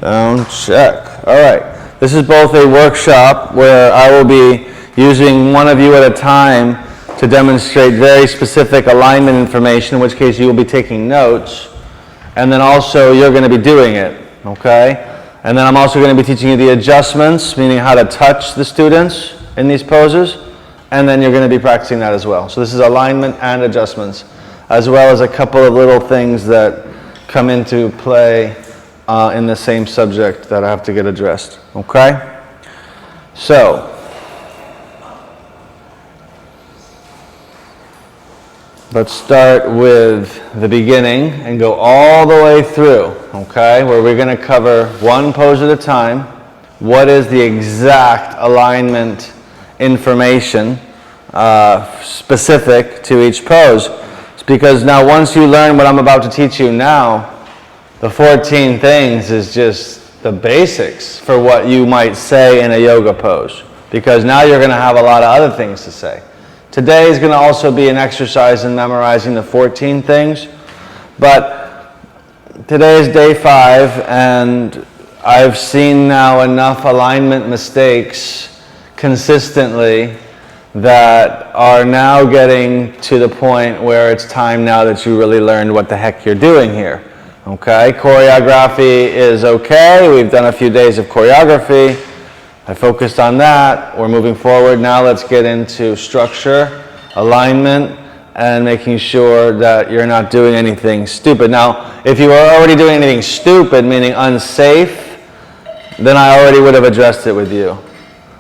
Sound check. All right. This is both a workshop where I will be using one of you at a time to demonstrate very specific alignment information, in which case you will be taking notes, and then also you're going to be doing it, okay? And then I'm also going to be teaching you the adjustments, meaning how to touch the students in these poses, and then you're going to be practicing that as well. So this is alignment and adjustments, as well as a couple of little things that come into play in the same subject that I have to get addressed, okay? So, let's start with the beginning and go all the way through, okay? Where we're going to cover one pose at a time. What is the exact alignment information specific to each pose? It's because now once you learn what I'm about to teach you now, the 14 things is just the basics for what you might say in a yoga pose. Because now you're going to have a lot of other things to say. Today is going to also be an exercise in memorizing the 14 things. But today is day 5, and I've seen now enough alignment mistakes consistently that are now getting to the point where it's time now that you really learned what the heck you're doing here. Okay, choreography is okay. We've done a few days of choreography. I focused on that. We're moving forward. Now let's get into structure, alignment, and making sure that you're not doing anything stupid. Now, if you are already doing anything stupid, meaning unsafe, then I already would have addressed it with you.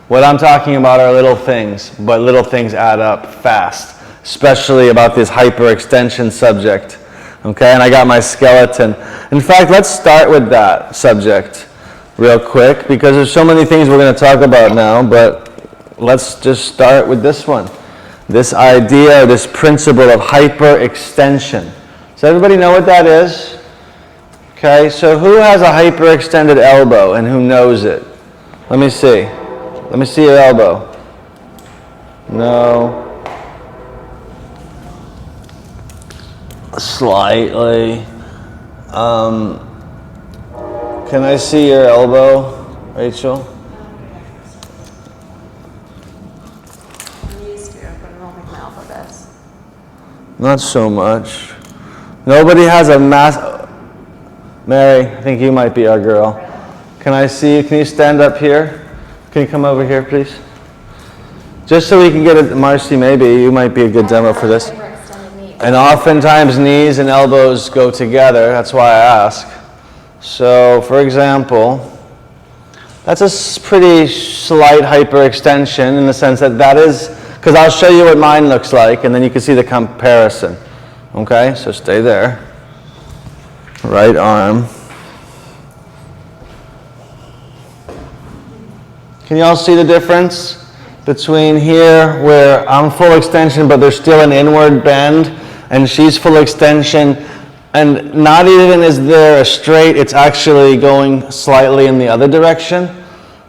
What I'm talking about are little things, but little things add up fast, especially about this hyperextension subject. Okay, and I got my skeleton. In fact, let's start with that subject real quick, because there's so many things we're going to talk about now, but let's just start with this one. This idea, this principle of hyperextension. Does everybody know what that is? Okay, so who has a hyperextended elbow and who knows it? Let me see. Let me see your elbow. No. Slightly. Can I see your elbow, Rachel? I'm used to it, but I don't think my elbow does. Not so much. Nobody has a mass. Mary, I think you might be our girl. Can I see you? Can you stand up here? Can you come over here, please? Just so we can get it. Marcy, maybe you might be a good demo for this. And oftentimes knees and elbows go together. That's why I ask. So, for example, that's a pretty slight hyperextension in the sense that that is, because I'll show you what mine looks like, and then you can see the comparison. Okay, so stay there. Right arm. Can you all see the difference between here, where I'm full extension, but there's still an inward bend, and she's full extension, and not even is there a straight, it's actually going slightly in the other direction.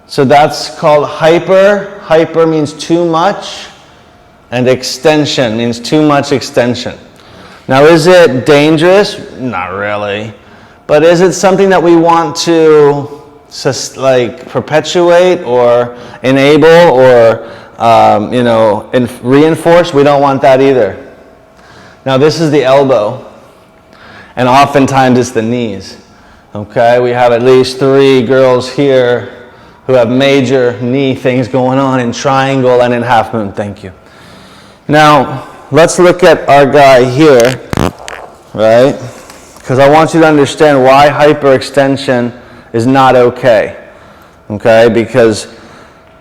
So that's called hyper. Hyper means too much, and extension means too much extension. Now, is it dangerous? Not really. But is it something that we want to perpetuate or enable or reinforce? We don't want that either. Now, this is the elbow. And oftentimes it's the knees, okay? We have at least 3 girls here who have major knee things going on in triangle and in half moon. Thank you. Now, let's look at our guy here, right? Because I want you to understand why hyperextension is not okay, okay? Because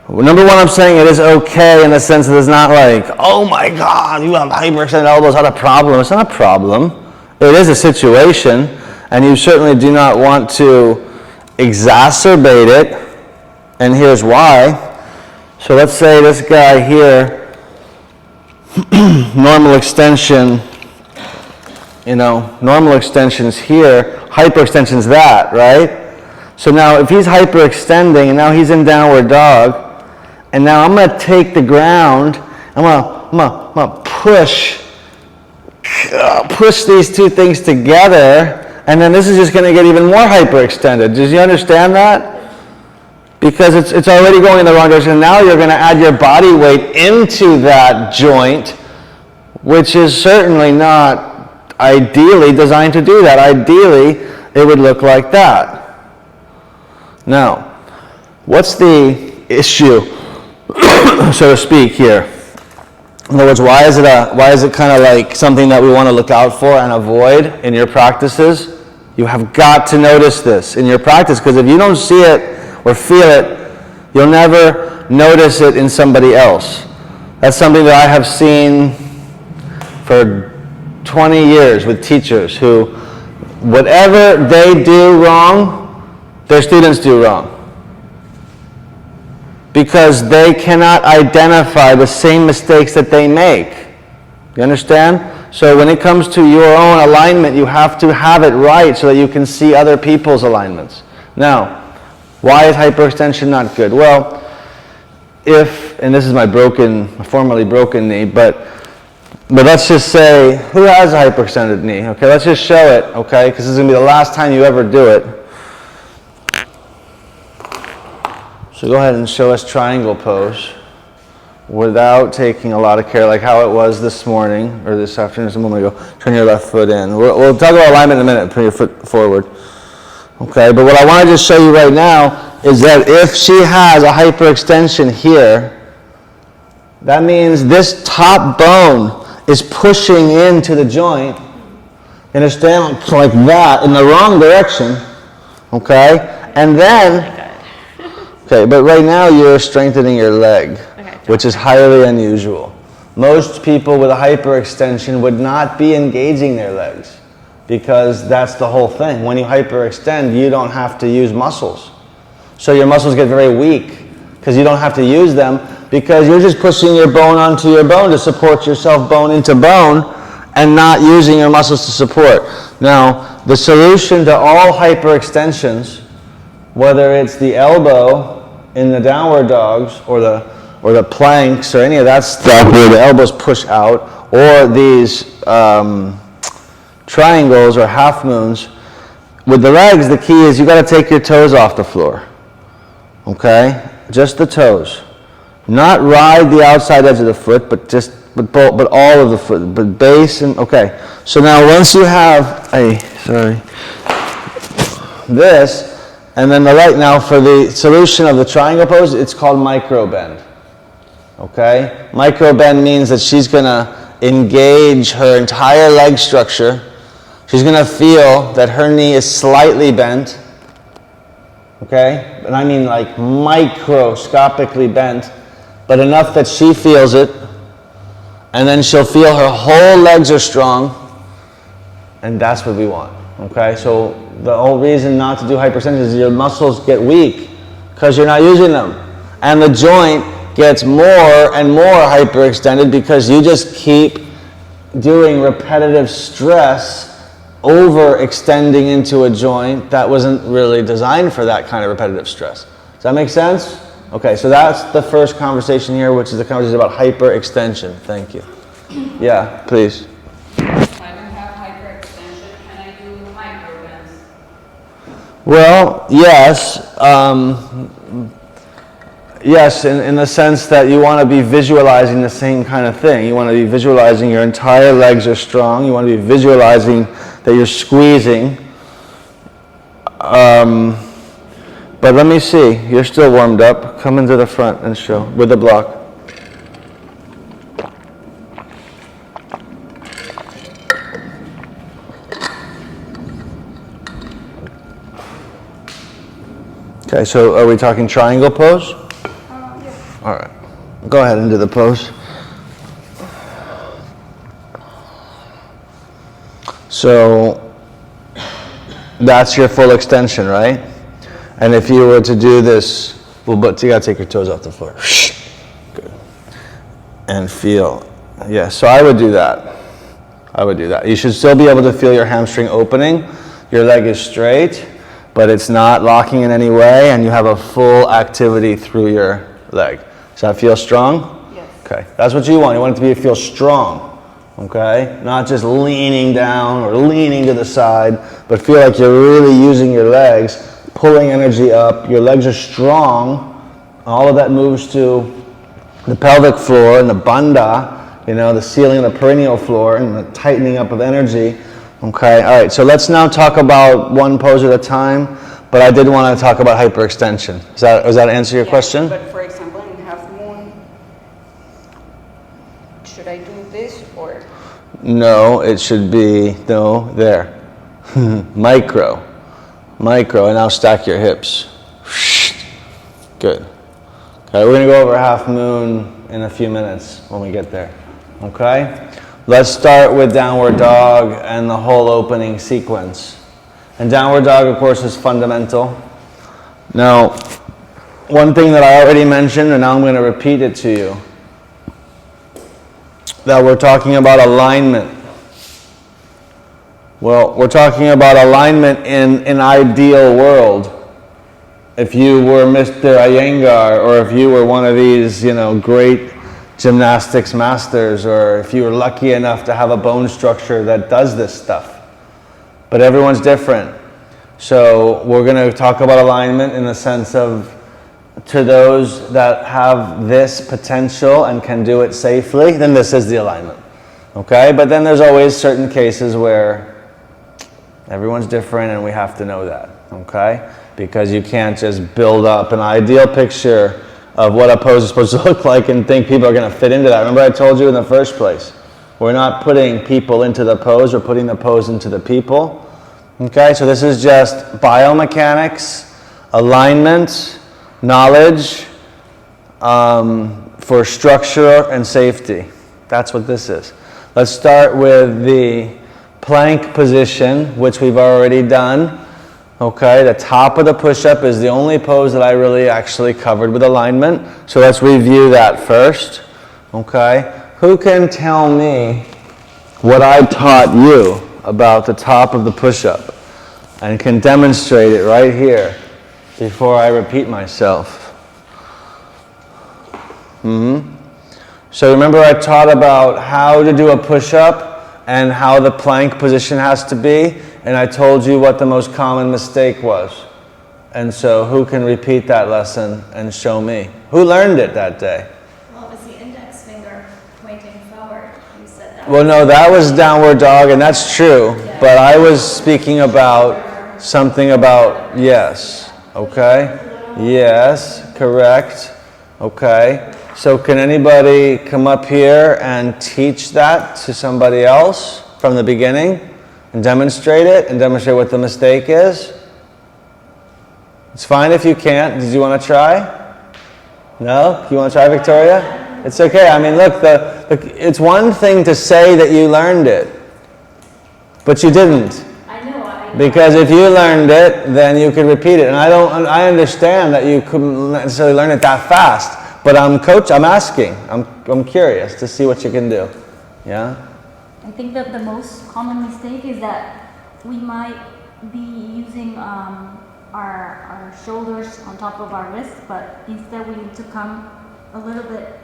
number one, I'm saying it is okay in the sense that it's not like, oh my God, you have hyperextended elbows, not a problem. It's not a problem. It is a situation, and you certainly do not want to exacerbate it, and here's why. So let's say this guy here, normal extension, normal extension's here, hyperextension's that, right? So now if he's hyperextending, and now he's in downward dog, and now I'm going to take the ground, I'm going to push these two things together And then this is just going to get even more hyperextended. Does you understand that? Because it's already going in the wrong direction. Now you're going to add your body weight into that joint, which is certainly not ideally designed to do that. Ideally, it would look like that. Now, what's the issue, so to speak, here? In other words, why is it kind of like something that we want to look out for and avoid in your practices? You have got to notice this in your practice, because if you don't see it or feel it, you'll never notice it in somebody else. That's something that I have seen for 20 years with teachers who, whatever they do wrong, their students do wrong. Because they cannot identify the same mistakes that they make. You understand? So when it comes to your own alignment, you have to have it right so that you can see other people's alignments. Now, why is hyperextension not good? Well, and this is my formerly broken knee, but let's just say, who has a hyperextended knee? Okay, let's just show it, okay, because this is going to be the last time you ever do it. So go ahead and show us triangle pose without taking a lot of care, like how it was this morning, or this afternoon, a moment ago. Turn your left foot in. We'll talk about alignment in a minute. Put your foot forward. Okay, but what I want to just show you right now is that if she has a hyperextension here, that means this top bone is pushing into the joint. You understand? Like that, in the wrong direction. Okay? And then, okay, but right now you're strengthening your leg, which is highly unusual. Most people with a hyperextension would not be engaging their legs, because that's the whole thing. When you hyperextend, you don't have to use muscles. So your muscles get very weak because you don't have to use them, because you're just pushing your bone onto your bone to support yourself bone into bone and not using your muscles to support. Now, the solution to all hyperextensions, whether it's the elbow in the downward dogs or the planks or any of that stuff where the elbows push out, or these triangles or half moons, with the legs, the key is you got to take your toes off the floor. Okay? Just the toes. Not ride the outside edge of the foot, but all of the foot, but base and, okay. So now once you have this, and then the leg, now for the solution of the triangle pose, it's called micro bend. Okay? Micro bend means that she's going to engage her entire leg structure. She's going to feel that her knee is slightly bent. Okay? And I mean like microscopically bent, but enough that she feels it. And then she'll feel her whole legs are strong. And that's what we want. Okay? So the whole reason not to do hyperextension is your muscles get weak because you're not using them. And the joint gets more and more hyperextended because you just keep doing repetitive stress, overextending into a joint that wasn't really designed for that kind of repetitive stress. Does that make sense? Okay, so that's the first conversation here, which is the conversation about hyperextension. Thank you. Yeah, please. If I don't have hyperextension, can I do microbends? Well, yes. Yes, in the sense that you want to be visualizing the same kind of thing. You want to be visualizing your entire legs are strong. You want to be visualizing that you're squeezing. But let me see. You're still warmed up. Come into the front and show with the block. Okay, so are we talking triangle pose? Yes. All right. Go ahead and do the pose. So that's your full extension, right? And if you were to do this, well, but you gotta take your toes off the floor. Good. And feel. Yeah, so I would do that. You should still be able to feel your hamstring opening. Your leg is straight, but it's not locking in any way, and you have a full activity through your leg. Does that feel strong? Yes. Okay, that's what you want. You want it to feel strong. okay? Not just leaning down or leaning to the side, but feel like you're really using your legs, pulling energy up. Your legs are strong. All of that moves to the pelvic floor and the bandha, the ceiling of the perineal floor, and the tightening up of energy. Okay, all right, so let's now talk about one pose at a time, but I did want to talk about hyperextension. Does that answer your question? But for example, in half moon, should I do this or? No, it should be, there. Micro, and now stack your hips. Good. Okay, we're going to go over half moon in a few minutes when we get there. Okay? Let's start with downward dog and the whole opening sequence. And downward dog, of course, is fundamental. Now, one thing that I already mentioned, and now I'm going to repeat it to you, that we're talking about alignment. Well, we're talking about alignment in an ideal world. If you were Mr. Iyengar, or if you were one of these, great gymnastics masters, or if you were lucky enough to have a bone structure that does this stuff. But everyone's different. So we're going to talk about alignment in the sense of, to those that have this potential and can do it safely, then this is the alignment. Okay? But then there's always certain cases where everyone's different and we have to know that. Okay? Because you can't just build up an ideal picture of what a pose is supposed to look like and think people are going to fit into that. Remember I told you in the first place, we're not putting people into the pose, we're putting the pose into the people. Okay, so this is just biomechanics, alignment, knowledge for structure and safety. That's what this is. Let's start with the plank position, which we've already done. Okay, the top of the push-up is the only pose that I really actually covered with alignment. So let's review that first. Okay, who can tell me what I taught you about the top of the push-up and can demonstrate it right here before I repeat myself? So remember I taught about how to do a push-up and how the plank position has to be, and I told you what the most common mistake was. And so who can repeat that lesson and show me? Who learned it that day? Well, it was the index finger pointing forward. You said that. Well, no, that was downward dog, and that's true. But I was speaking about something about yes. Okay? Yes, correct. Okay. So can anybody come up here and teach that to somebody else from the beginning and demonstrate it and demonstrate what the mistake is? It's fine if you can't. Did you want to try? No? You want to try, Victoria? It's okay. I mean, look, it's one thing to say that you learned it, but you didn't. I know. Because if you learned it, then you could repeat it. And I understand that you couldn't necessarily learn it that fast, but I'm asking. I'm curious to see what you can do. Yeah? I think that the most common mistake is that we might be using our shoulders on top of our wrists, but instead we need to come a little bit.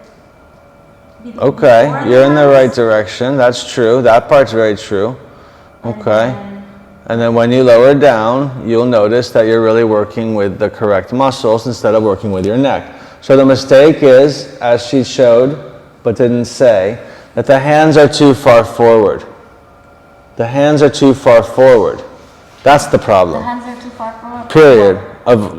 Okay, you're in the right direction. That's true. That part's very true. Okay. And then when you lower down, you'll notice that you're really working with the correct muscles instead of working with your neck. So the mistake is, as she showed, but didn't say, that the hands are too far forward. The hands are too far forward. That's the problem. The hands are too far forward. Period.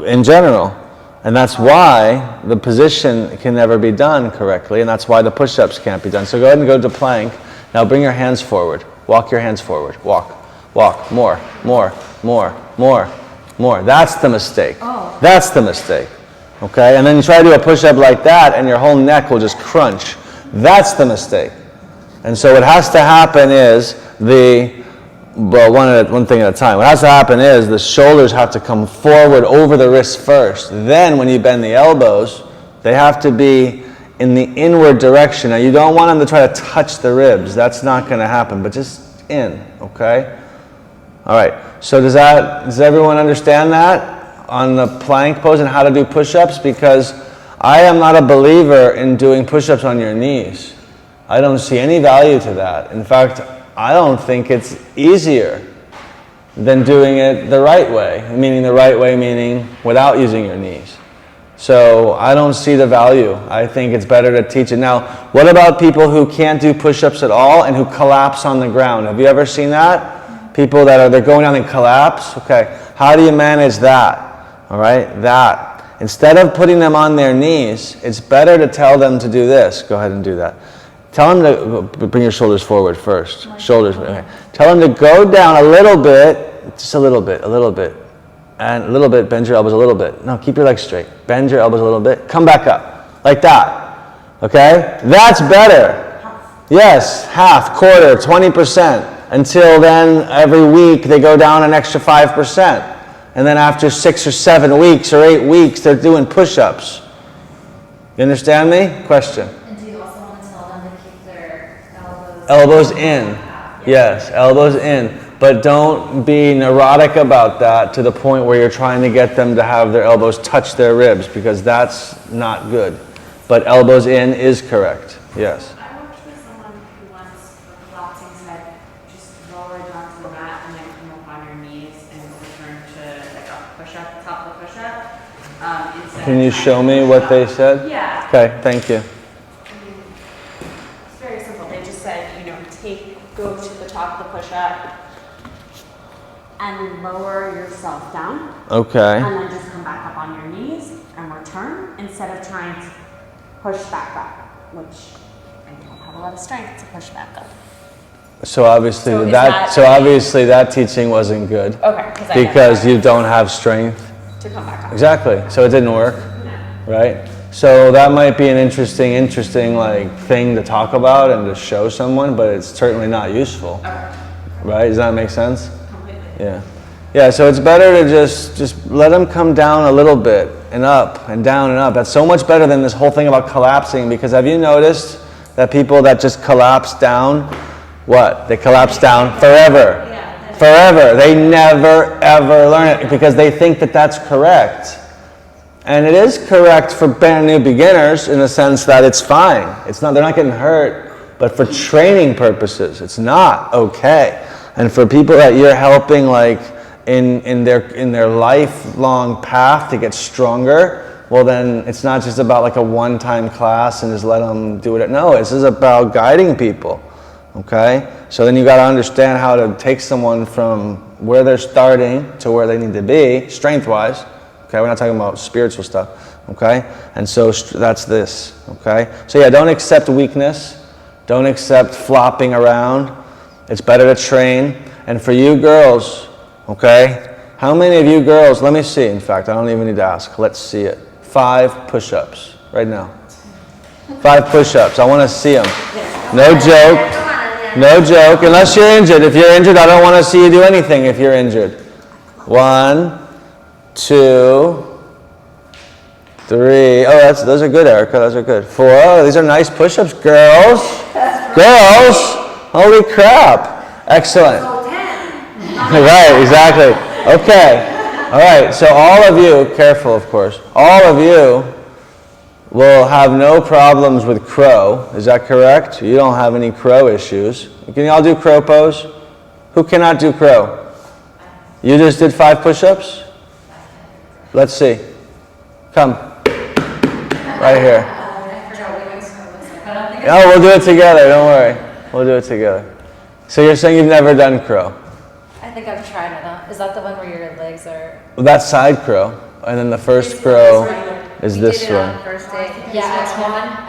In general. And that's why the position can never be done correctly, and that's why the push-ups can't be done. So go ahead and go to plank. Now bring your hands forward. Walk your hands forward. Walk. Walk. More. That's the mistake. Oh. That's the mistake. Okay? And then you try to do a push-up like that, and your whole neck will just crunch. That's the mistake. And so what has to happen is one thing at a time. What has to happen is the shoulders have to come forward over the wrists first. Then when you bend the elbows, they have to be in the inward direction. Now you don't want them to try to touch the ribs. That's not going to happen, but just in, okay? All right. So does everyone understand that on the plank pose and how to do push-ups? Because I am not a believer in doing push-ups on your knees. I don't see any value to that. In fact, I don't think it's easier than doing it the right way, meaning without using your knees. So I don't see the value. I think it's better to teach it. Now, what about people who can't do push-ups at all and who collapse on the ground? Have you ever seen that? People that they're going down and collapse? Okay, how do you manage that? All right, that. Instead of putting them on their knees, it's better to tell them to do this. Go ahead and do that. Tell them to bring your shoulders forward first. Shoulders, okay. Tell them to go down a little bit, just a little bit, and a little bit, bend your elbows a little bit. No, keep your legs straight. Bend your elbows a little bit, come back up, like that, okay? That's better. Yes, half, quarter, 20%. Until then, every week they go down an extra 5%. And then after 6 or 7 weeks or 8 weeks, they're doing push-ups. You understand me? Question. And do you also want to tell them to keep their Elbows in. Yes, elbows in. But don't be neurotic about that to the point where you're trying to get them to have their elbows touch their ribs, because that's not good. But elbows in is correct. Yes. I worked with someone who once, for collapsing, said just lower down to the mat and then come up on your knees and return to like a push-up, top of the push-up. Can you show me what they said? Yeah. Okay, thank you. It's very simple. They just said, go to the top of the push-up and lower yourself down. Okay. And then just come back up on your knees and return instead of trying to push back up, which I don't have a lot of strength to push back up. So obviously So is obviously that teaching wasn't good. Okay. Because you don't have strength. To come back up. Exactly. So it didn't work, right? So that might be an interesting like thing to talk about and to show someone, but it's certainly not useful. Okay. Right? Does that make sense? Completely. Yeah. Yeah, so it's better to just let them come down a little bit and up and down and up. That's so much better than this whole thing about collapsing, because have you noticed that people that just collapse down, what? They collapse down forever. Forever. They never ever learn it because they think that that's correct. And it is correct for brand new beginners in the sense that it's fine. It's not, they're not getting hurt, but for training purposes, it's not okay. And for people that you're helping like in their lifelong path to get stronger, well then it's not just about like a one-time class and just let them do it. No, this is about guiding people. Okay? So then you got to understand how to take someone from where they're starting to where they need to be, strength-wise. Okay? We're not talking about spiritual stuff. Okay? And so that's this. Okay? So yeah, don't accept weakness. Don't accept flopping around. It's better to train. And for you girls, okay? How many of you girls, let me see, in fact, I don't even need to ask. Let's see it. 5 push-ups right now. 5 push-ups. I want to see them. No joke. No joke, unless you're injured. If you're injured, I don't want to see you do anything if you're injured. 1, 2, 3. Oh, those are good, Erica. Those are good. 4. Oh, these are nice push-ups, girls. Girls. Holy crap. Excellent. Right, exactly. Okay. All right, so all of you, careful, of course. All of you will have no problems with crow. Is that correct? You don't have any crow issues. Can you all do crow pose? Who cannot do crow? You just did 5 push-ups? Let's see. Come. Right here. Oh, we'll do it together. Don't worry. We'll do it together. So you're saying you've never done crow? I think I've tried it. Is that the one where your legs are... Well, that's side crow. And then the first crow is this one. On first date. Yeah,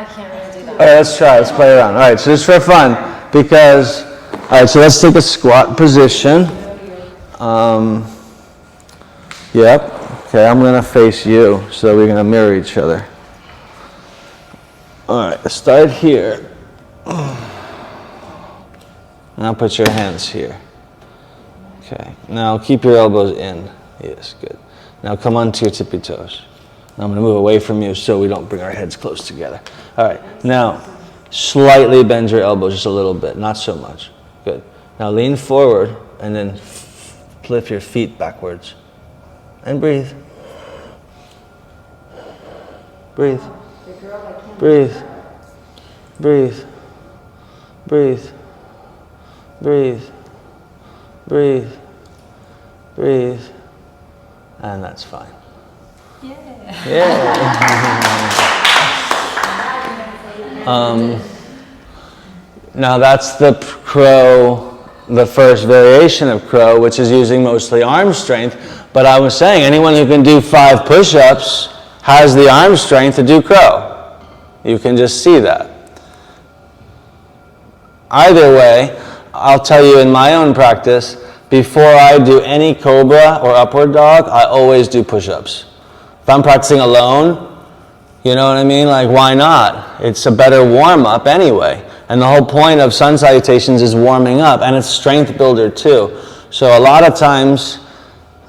I can't really do that. All right, let's try. Let's play around. All right, so just for fun, because, all right, so let's take a squat position. Yep. Okay, I'm going to face you, so we're going to mirror each other. All right, let's start here. Now put your hands here. Okay, now keep your elbows in. Yes, good. Now come onto your tippy toes. Now I'm going to move away from you so we don't bring our heads close together. All right, now slightly bend your elbows just a little bit, not so much. Good. Now lean forward and then flip your feet backwards. And breathe. Breathe. Breathe. Breathe. breathe, breathe, breathe, breathe, and that's fine. Now that's the crow, the first variation of crow, which is using mostly arm strength. But I was saying anyone who can do 5 push-ups has the arm strength to do crow. You can just see that. Either way, I'll tell you in my own practice, before I do any Cobra or upward dog, I always do push-ups. If I'm practicing alone, you know what I mean? Like, why not? It's a better warm-up anyway. And the whole point of sun salutations is warming up, and it's strength builder too. So a lot of times,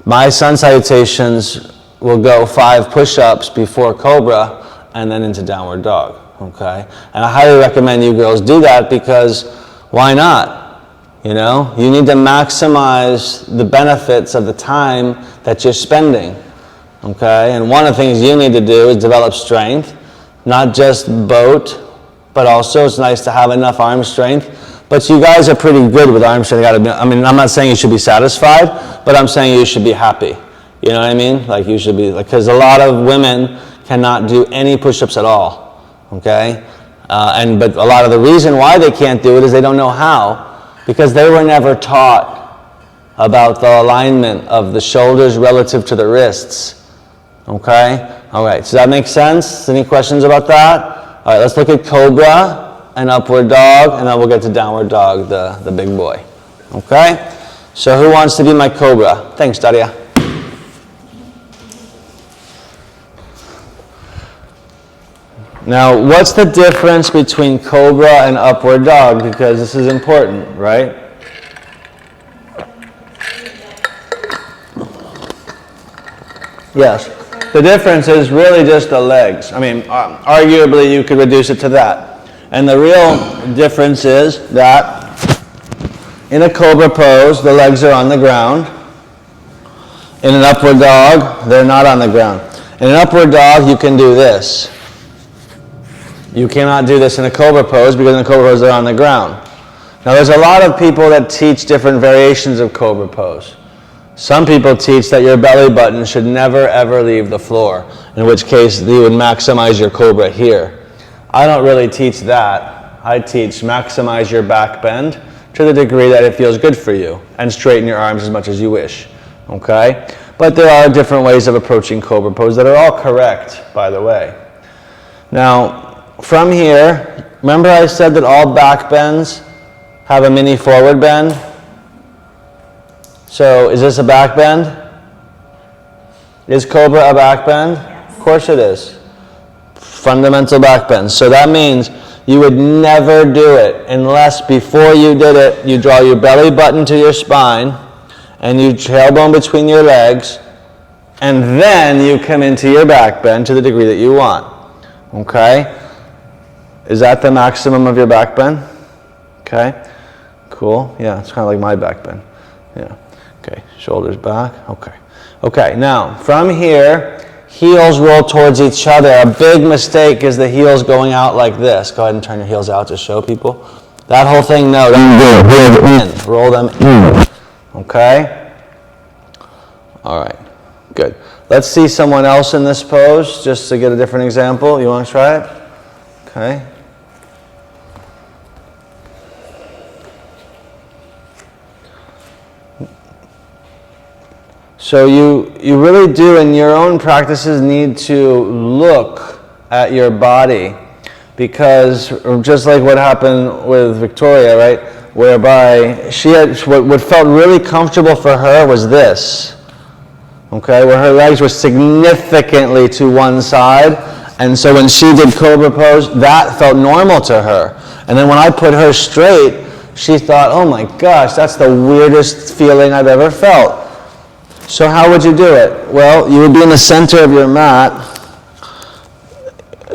my sun salutations will go 5 push-ups before Cobra, and then into downward dog, okay? And I highly recommend you girls do that because why not? You know, you need to maximize the benefits of the time that you're spending, okay? And one of the things you need to do is develop strength, not just boat, but also it's nice to have enough arm strength. But you guys are pretty good with arm strength. I mean, I'm not saying you should be satisfied, but I'm saying you should be happy. You know what I mean? Like you should be, because a lot of women cannot do any push-ups at all, okay? But a lot of the reason why they can't do it is they don't know how, because they were never taught about the alignment of the shoulders relative to the wrists, okay? All right, so that makes sense? Any questions about that? All right, let's look at Cobra and upward dog, and then we'll get to downward dog, the big boy, okay? So who wants to be my Cobra? Thanks, Daria. Now, what's the difference between Cobra and upward dog? Because this is important, right? Yes. The difference is really just the legs. I mean, arguably you could reduce it to that. And the real difference is that in a Cobra pose, the legs are on the ground. In an upward dog, they're not on the ground. In an upward dog, you can do this. You cannot do this in a Cobra pose because in a Cobra pose they're on the ground. Now there's a lot of people that teach different variations of Cobra pose. Some people teach that your belly button should never ever leave the floor, in which case you would maximize your Cobra here. I don't really teach that. I teach maximize your back bend to the degree that it feels good for you and straighten your arms as much as you wish, okay? But there are different ways of approaching Cobra pose that are all correct, by the way. Now, from here, remember I said that all back bends have a mini forward bend? So is this a back bend? Is Cobra a back bend? Yes. Of course it is. Fundamental back bend. So that means you would never do it unless before you did it, you draw your belly button to your spine and you tailbone between your legs, and then you come into your back bend to the degree that you want. Okay? Is that the maximum of your back bend? Okay, cool. Yeah, it's kind of like my back bend. Yeah. Okay, shoulders back. Okay. Okay, now from here, heels roll towards each other. A big mistake is the heels going out like this. Go ahead and turn your heels out to show people. That whole thing, no, don't do it. Roll them in. Okay? All right, good. Let's see someone else in this pose, just to get a different example. You want to try it? Okay. So you really do in your own practices need to look at your body, because just like what happened with Victoria, right, whereby she had, what felt really comfortable for her was this, okay, where her legs were significantly to one side, and so when she did Cobra pose, that felt normal to her. And then when I put her straight, she thought, oh my gosh, that's the weirdest feeling I've ever felt. So how would you do it? Well, you would be in the center of your mat.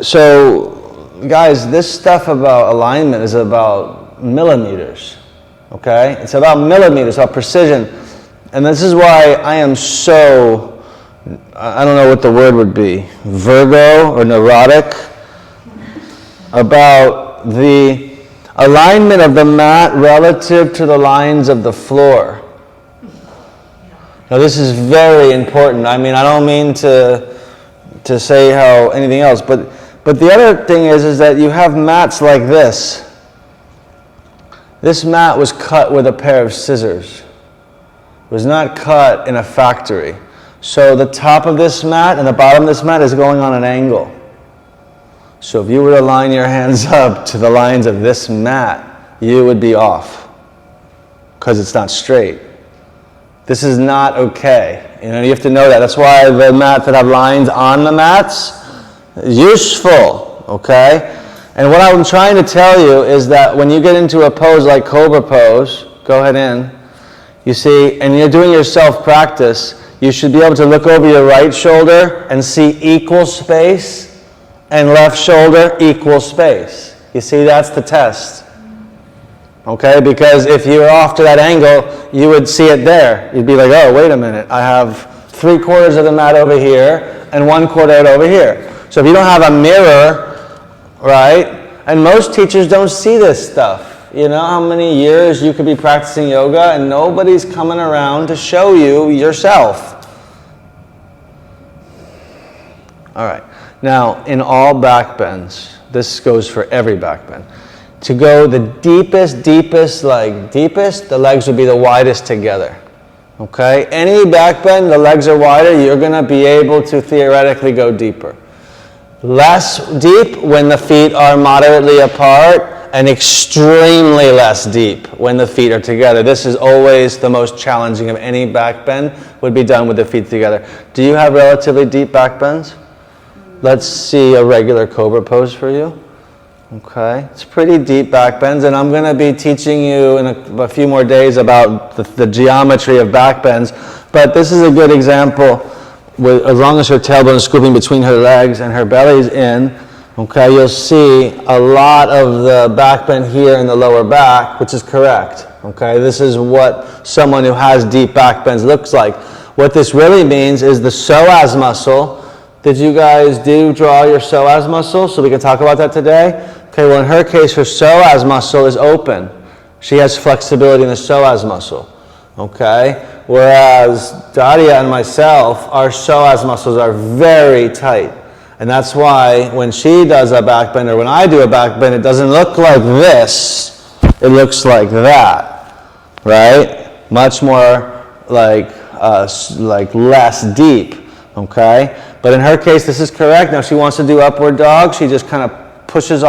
So, guys, this stuff about alignment is about millimeters, okay? It's about millimeters, about precision. And this is why I am so, I don't know what the word would be, Virgo or neurotic, about the Alignment of the mat relative to the lines of the floor. Now this is very important. I mean, I don't mean to say how anything else, but the other thing is that you have mats like this. This mat was cut with a pair of scissors. It was not cut in a factory. So the top of this mat and the bottom of this mat is going on an angle. So if you were to line your hands up to the lines of this mat, you would be off because it's not straight. This is not okay. You know, you have to know that. That's why the mats that have lines on the mats is useful, okay? And what I'm trying to tell you is that when you get into a pose like Cobra pose, go ahead in, you see, and you're doing your self-practice, you should be able to look over your right shoulder and see equal space, and left shoulder equal space. You see, that's the test. Okay, because if you were off to that angle, you would see it there. You'd be like, oh, wait a minute, I have 3/4 of the mat over here and 1/4 over here. So if you don't have a mirror, right, and most teachers don't see this stuff. You know how many years you could be practicing yoga and nobody's coming around to show you yourself. All right, now in all back bends, this goes for every back bend. To go the deepest, the legs would be the widest together. Okay? Any back bend, the legs are wider, you're going to be able to theoretically go deeper. Less deep when the feet are moderately apart, and extremely less deep when the feet are together. This is always the most challenging of any back bend, would be done with the feet together. Do you have relatively deep back bends? Let's see a regular Cobra pose for you. Okay, it's pretty deep back bends, and I'm going to be teaching you in a few more days about the geometry of back bends, but this is a good example. As long as her tailbone is scooping between her legs and her belly's in, okay, you'll see a lot of the back bend here in the lower back, which is correct. Okay, this is what someone who has deep back bends looks like. What this really means is the psoas muscle. Did you guys draw your psoas muscle so we can talk about that today? Okay, well in her case, her psoas muscle is open. She has flexibility in the psoas muscle. Okay? Whereas Daria and myself, our psoas muscles are very tight. And that's why when she does a back bend or when I do a back bend, it doesn't look like this. It looks like that. Right? Much more like less deep. Okay? But in her case, this is correct. Now she wants to do upward dog. She just kind of pushes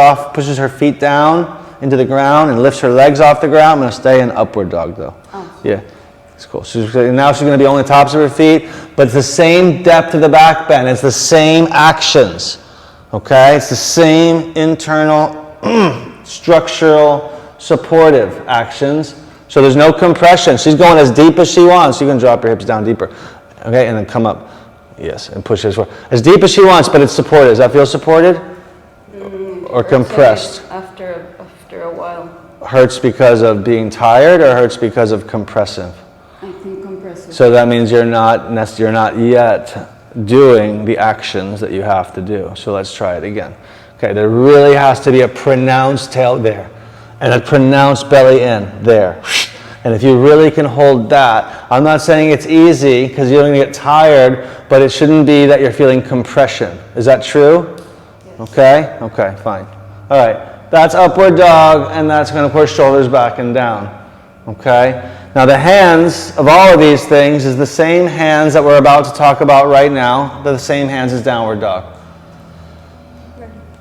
her feet down into the ground and lifts her legs off the ground. I'm going to stay in upward dog though. Oh. Yeah, it's cool. Now she's going to be on the tops of her feet, but it's the same depth of the back bend. It's the same actions. Okay? It's the same internal structural supportive actions. So there's no compression. She's going as deep as she wants. You can drop your hips down deeper. Okay, and then come up. Yes, and push it as deep as she wants, but it's supported. Does that feel supported? Or compressed? After a while. Hurts because of being tired or hurts because of compressive? I think compressive. So that means you're not yet doing the actions that you have to do. So let's try it again. Okay, there really has to be a pronounced tail there and a pronounced belly in there. And if you really can hold that, I'm not saying it's easy because you're going to get tired, but it shouldn't be that you're feeling compression. Is that true? Yes. Okay? Okay, fine. All right, that's upward dog, and that's going to push shoulders back and down. Okay? Now the hands of all of these things is the same hands that we're about to talk about right now. They're the same hands as downward dog.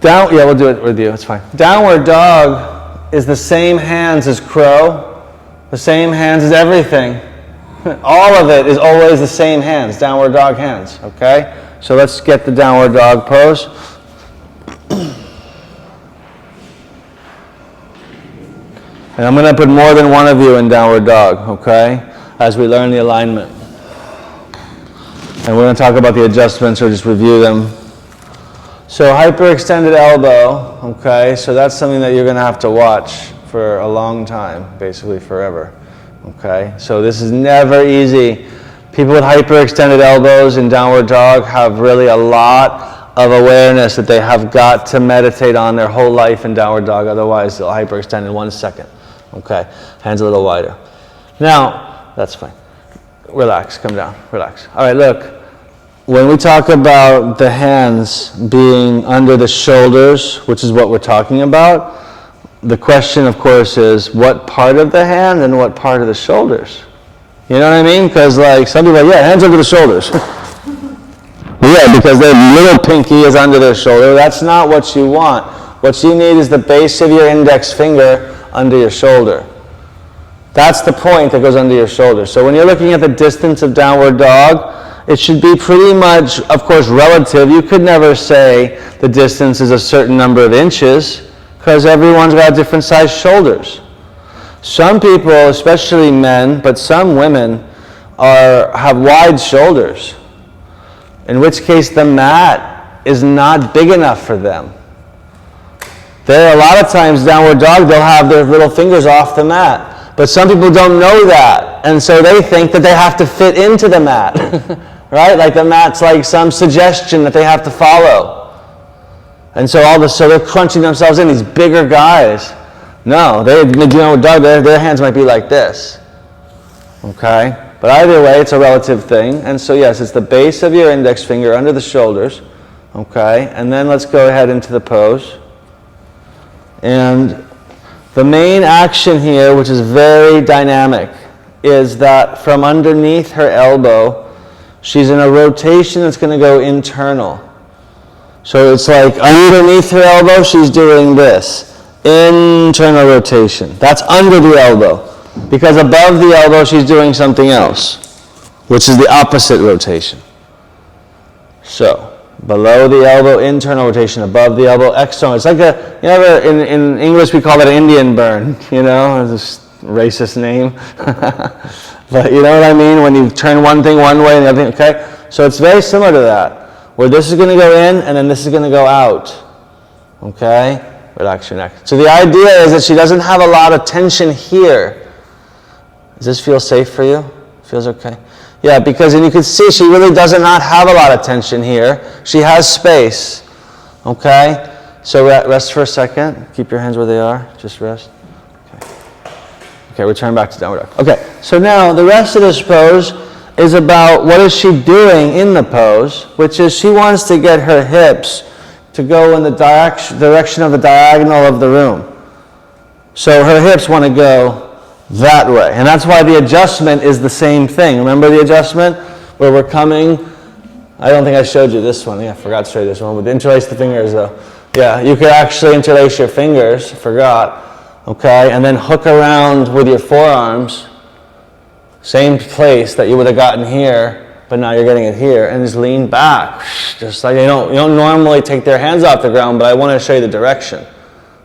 Yeah, we'll do it with you. It's fine. Downward dog is the same hands as crow. The same hands as everything. All of it is always the same hands, downward dog hands, okay? So let's get the downward dog pose. And I'm going to put more than one of you in downward dog, okay? As we learn the alignment. And we're going to talk about the adjustments or just review them. So hyperextended elbow, okay? So that's something that you're going to have to watch for a long time, basically forever. Okay, so this is never easy. People with hyperextended elbows in downward dog have really a lot of awareness that they have got to meditate on their whole life in downward dog, otherwise they'll hyperextend in 1 second. Okay, hands a little wider. Now, that's fine. Relax, come down, relax. All right, look, when we talk about the hands being under the shoulders, which is what we're talking about, the question, of course, is what part of the hand and what part of the shoulders? You know what I mean? Because like some people are like, yeah, hands under the shoulders. Yeah, because their little pinky is under their shoulder. That's not what you want. What you need is the base of your index finger under your shoulder. That's the point that goes under your shoulder. So when you're looking at the distance of downward dog, it should be pretty much, of course, relative. You could never say the distance is a certain number of inches because everyone's got different sized shoulders. Some people, especially men, but some women, have wide shoulders. In which case the mat is not big enough for them. There are a lot of times downward dog, they'll have their little fingers off the mat. But some people don't know that. And so they think that they have to fit into the mat. Right? Like the mat's like some suggestion that they have to follow. And so so they're crunching themselves in, these bigger guys. No, downward dog, their hands might be like this. Okay? But either way, it's a relative thing. And so yes, it's the base of your index finger under the shoulders. Okay? And then let's go ahead into the pose. And the main action here, which is very dynamic, is that from underneath her elbow, she's in a rotation that's going to go internal. So it's like underneath her elbow, she's doing this. Internal rotation. That's under the elbow. Because above the elbow, she's doing something else, which is the opposite rotation. So, below the elbow, internal rotation. Above the elbow, external. It's like in English we call it an Indian burn, you know, it's a racist name. But you know what I mean? When you turn one thing one way and the other thing, okay? So it's very similar to that, where this is going to go in and then this is going to go out. Okay? Relax your neck. So the idea is that she doesn't have a lot of tension here. Does this feel safe for you? Feels okay? Yeah, because and you can see she really does not have a lot of tension here. She has space. Okay? So rest for a second. Keep your hands where they are. Just rest. Okay. Okay, return back to downward dog. Okay, so now the rest of this pose is about what is she doing in the pose, which is she wants to get her hips to go in the direction of the diagonal of the room. So her hips want to go that way. And that's why the adjustment is the same thing. Remember the adjustment where we're coming? I don't think I showed you this one. Yeah, I forgot to show you this one. But interlace the fingers though. Yeah, you could actually interlace your fingers. Forgot. Okay, and then hook around with your forearms. Same place that you would have gotten here, but now you're getting it here. And just lean back. Just like you don't normally take their hands off the ground, but I want to show you the direction.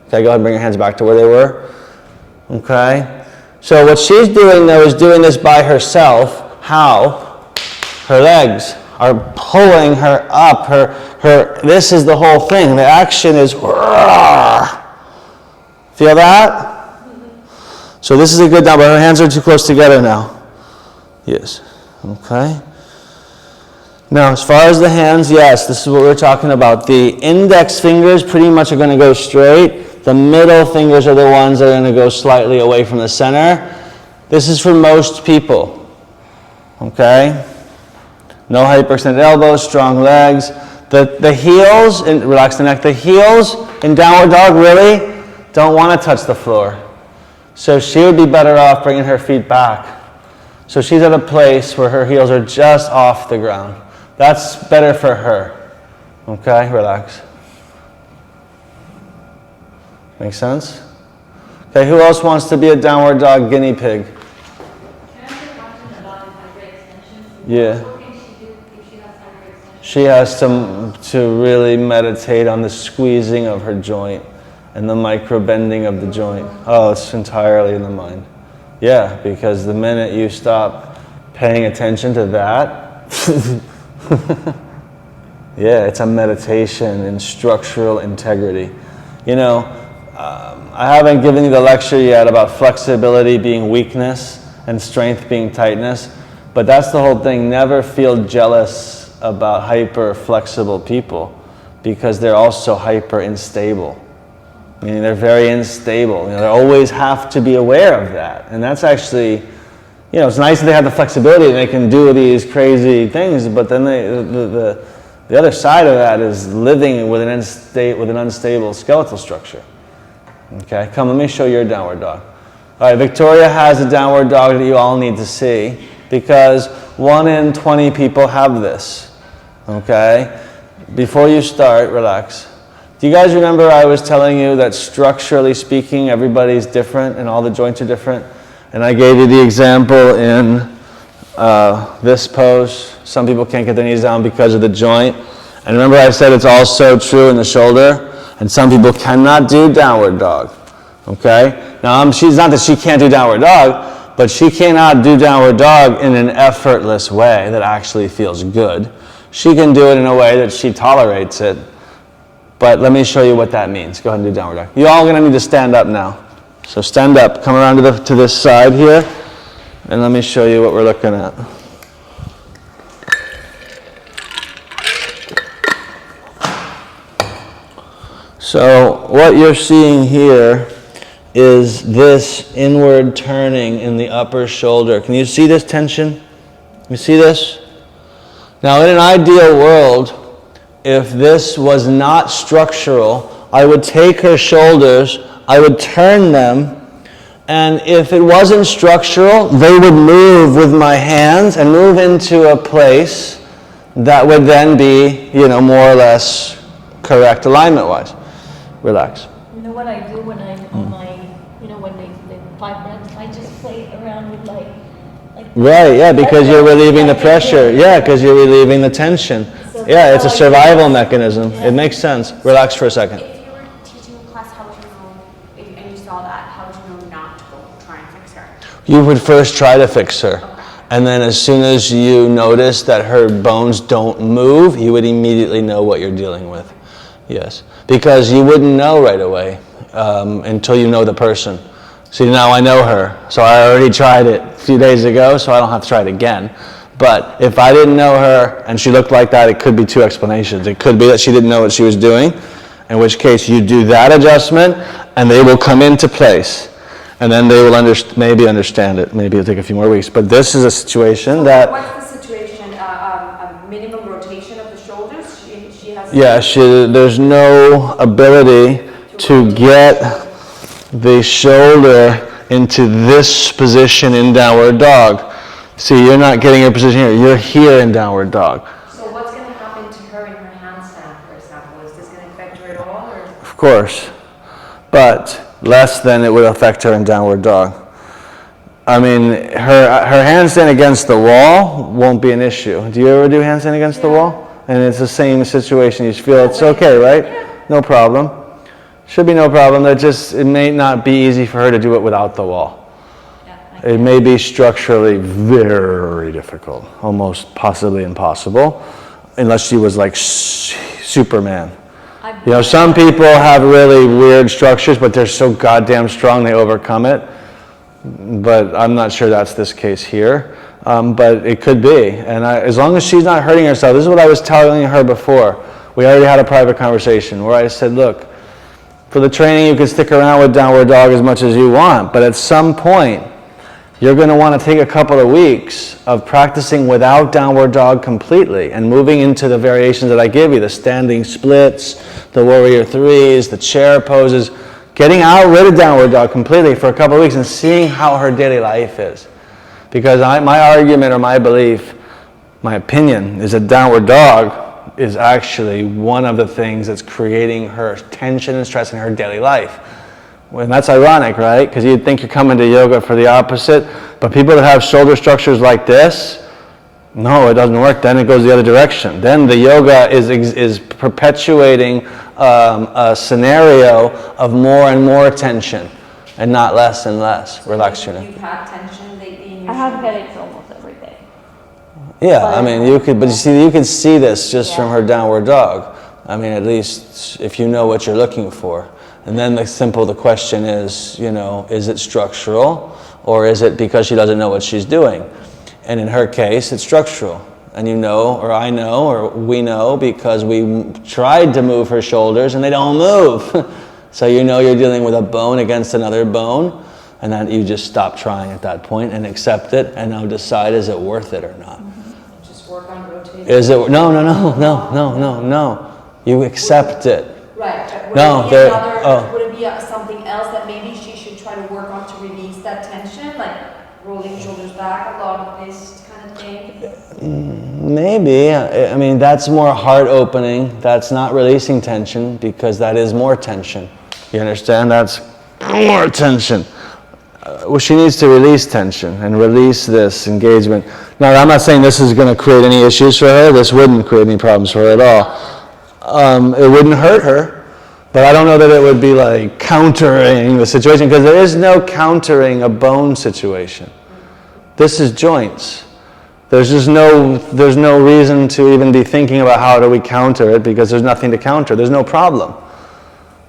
Okay, go ahead and bring your hands back to where they were. Okay. So what she's doing though is doing this by herself. How? Her legs are pulling her up. This is the whole thing. The action is, feel that? So this is a good down, but her hands are too close together now. Yes. Okay. Now as far as the hands, yes, this is what we're talking about. The index fingers pretty much are going to go straight. The middle fingers are the ones that are going to go slightly away from the center. This is for most people. Okay? No hyperextended elbows, strong legs. The heels, and relax the neck. The heels in downward dog really don't want to touch the floor. So she would be better off bringing her feet back. So she's at a place where her heels are just off the ground. That's better for her. Okay? Relax. Make sense? Okay, who else wants to be a downward dog guinea pig? Can I ask a question about the hyperextensions? Yeah. What can she do if she has hyperextension? She has to really meditate on the squeezing of her joint and the micro bending of the joint. Oh, it's entirely in the mind. Yeah, because the minute you stop paying attention to that, yeah, it's a meditation in structural integrity. You know, I haven't given you the lecture yet about flexibility being weakness and strength being tightness, but that's the whole thing. Never feel jealous about hyper flexible people. because they're also hyper unstable. Meaning they're very unstable. They always have to be aware of that. And that's actually, it's nice that they have the flexibility and they can do these crazy things, but then the other side of that is living with an unstable skeletal structure. Okay, come, let me show your downward dog. All right, Victoria has a downward dog that you all need to see because 1 in 20 people have this. Okay, before you start, relax. Do you guys remember I was telling you that structurally speaking, everybody's different and all the joints are different? And I gave you the example in this pose. Some people can't get their knees down because of the joint. And remember I said it's also true in the shoulder? And some people cannot do downward dog. Okay? Now, she's not that she can't do downward dog, but she cannot do downward dog in an effortless way that actually feels good. She can do it in a way that she tolerates it. But let me show you what that means. Go ahead and do downward dog. You all are going to need to stand up now. So stand up. Come around to this side here. And let me show you what we're looking at. So what you're seeing here is this inward turning in the upper shoulder. Can you see this tension? You see this? Now in an ideal world, if this was not structural, I would take her shoulders, I would turn them, and if it wasn't structural, they would move with my hands and move into a place that would then be, more or less correct alignment-wise. Relax. You know what I do when I'm on my, when the 5 reps, I just play around with like Right, yeah, because you're relieving the pressure. Yeah, because you're relieving the tension. Yeah, it's a survival mechanism. It makes sense. Relax for a second. If you were teaching a class, how would you know, and you saw that, how would you know not to go try and fix her? You would first try to fix her. And then as soon as you notice that her bones don't move, you would immediately know what you're dealing with. Yes. Because you wouldn't know right away until you know the person. See, now I know her. So I already tried it a few days ago, so I don't have to try it again. But if I didn't know her and she looked like that, it could be 2 explanations. It could be that she didn't know what she was doing, in which case you do that adjustment and they will come into place. And then they will maybe understand it. Maybe it'll take a few more weeks. But this is a situation that... What's the situation? A minimum rotation of the shoulders? She has... Yeah, there's no ability to get the shoulder into this position in downward dog. See, you're not getting your position here. You're here in downward dog. So what's going to happen to her in her handstand, for example? Is this going to affect her at all? Or? Of course. But less than it would affect her in downward dog. I mean, her handstand against the wall won't be an issue. Do you ever do handstand against the wall? And it's the same situation. You feel it's okay, right? Yeah. No problem. Should be no problem. It may not be easy for her to do it without the wall. Yeah, it may be structurally very difficult, almost possibly impossible, unless she was like Superman. Some people have really weird structures, but they're so goddamn strong they overcome it. But I'm not sure that's this case here. But it could be. And as long as she's not hurting herself, this is what I was telling her before. We already had a private conversation where I said, look, for the training you can stick around with downward dog as much as you want, but at some point you're going to want to take a couple of weeks of practicing without downward dog completely and moving into the variations that I give you, the standing splits, the warrior threes, the chair poses, getting rid of downward dog completely for a couple of weeks and seeing how her daily life is. Because my argument or my belief, my opinion, is that downward dog is actually one of the things that's creating her tension and stress in her daily life. And that's ironic, right? Because you'd think you're coming to yoga for the opposite, but people that have shoulder structures like this, no, it doesn't work. Then it goes the other direction. Then the yoga is perpetuating a scenario of more and more tension and not less and less. Relax your neck. You've had tension lately in your I have headaches almost every day. Yeah, I mean, you can see this just from her downward dog. I mean, at least if you know what you're looking for. And then the question is, is it structural or is it because she doesn't know what she's doing? And in her case, it's structural. And you know, or I know, or we know, because we tried to move her shoulders and they don't move. So you know you're dealing with a bone against another bone, and then you just stop trying at that point and accept it, and now decide, is it worth it or not? Just work on rotating. Is it, no. You accept it. Right, but would it be something else that maybe she should try to work on to release that tension, like rolling shoulders back, a lot of this kind of thing? Maybe. I mean, that's more heart opening. That's not releasing tension, because that is more tension. You understand? That's more tension. Well, she needs to release tension and release this engagement. Now, I'm not saying this is going to create any issues for her. This wouldn't create any problems for her at all. It wouldn't hurt her, but I don't know that it would be like countering the situation, because there is no countering a bone situation. This is joints. There's no reason to even be thinking about how do we counter it, because there's nothing to counter. There's no problem.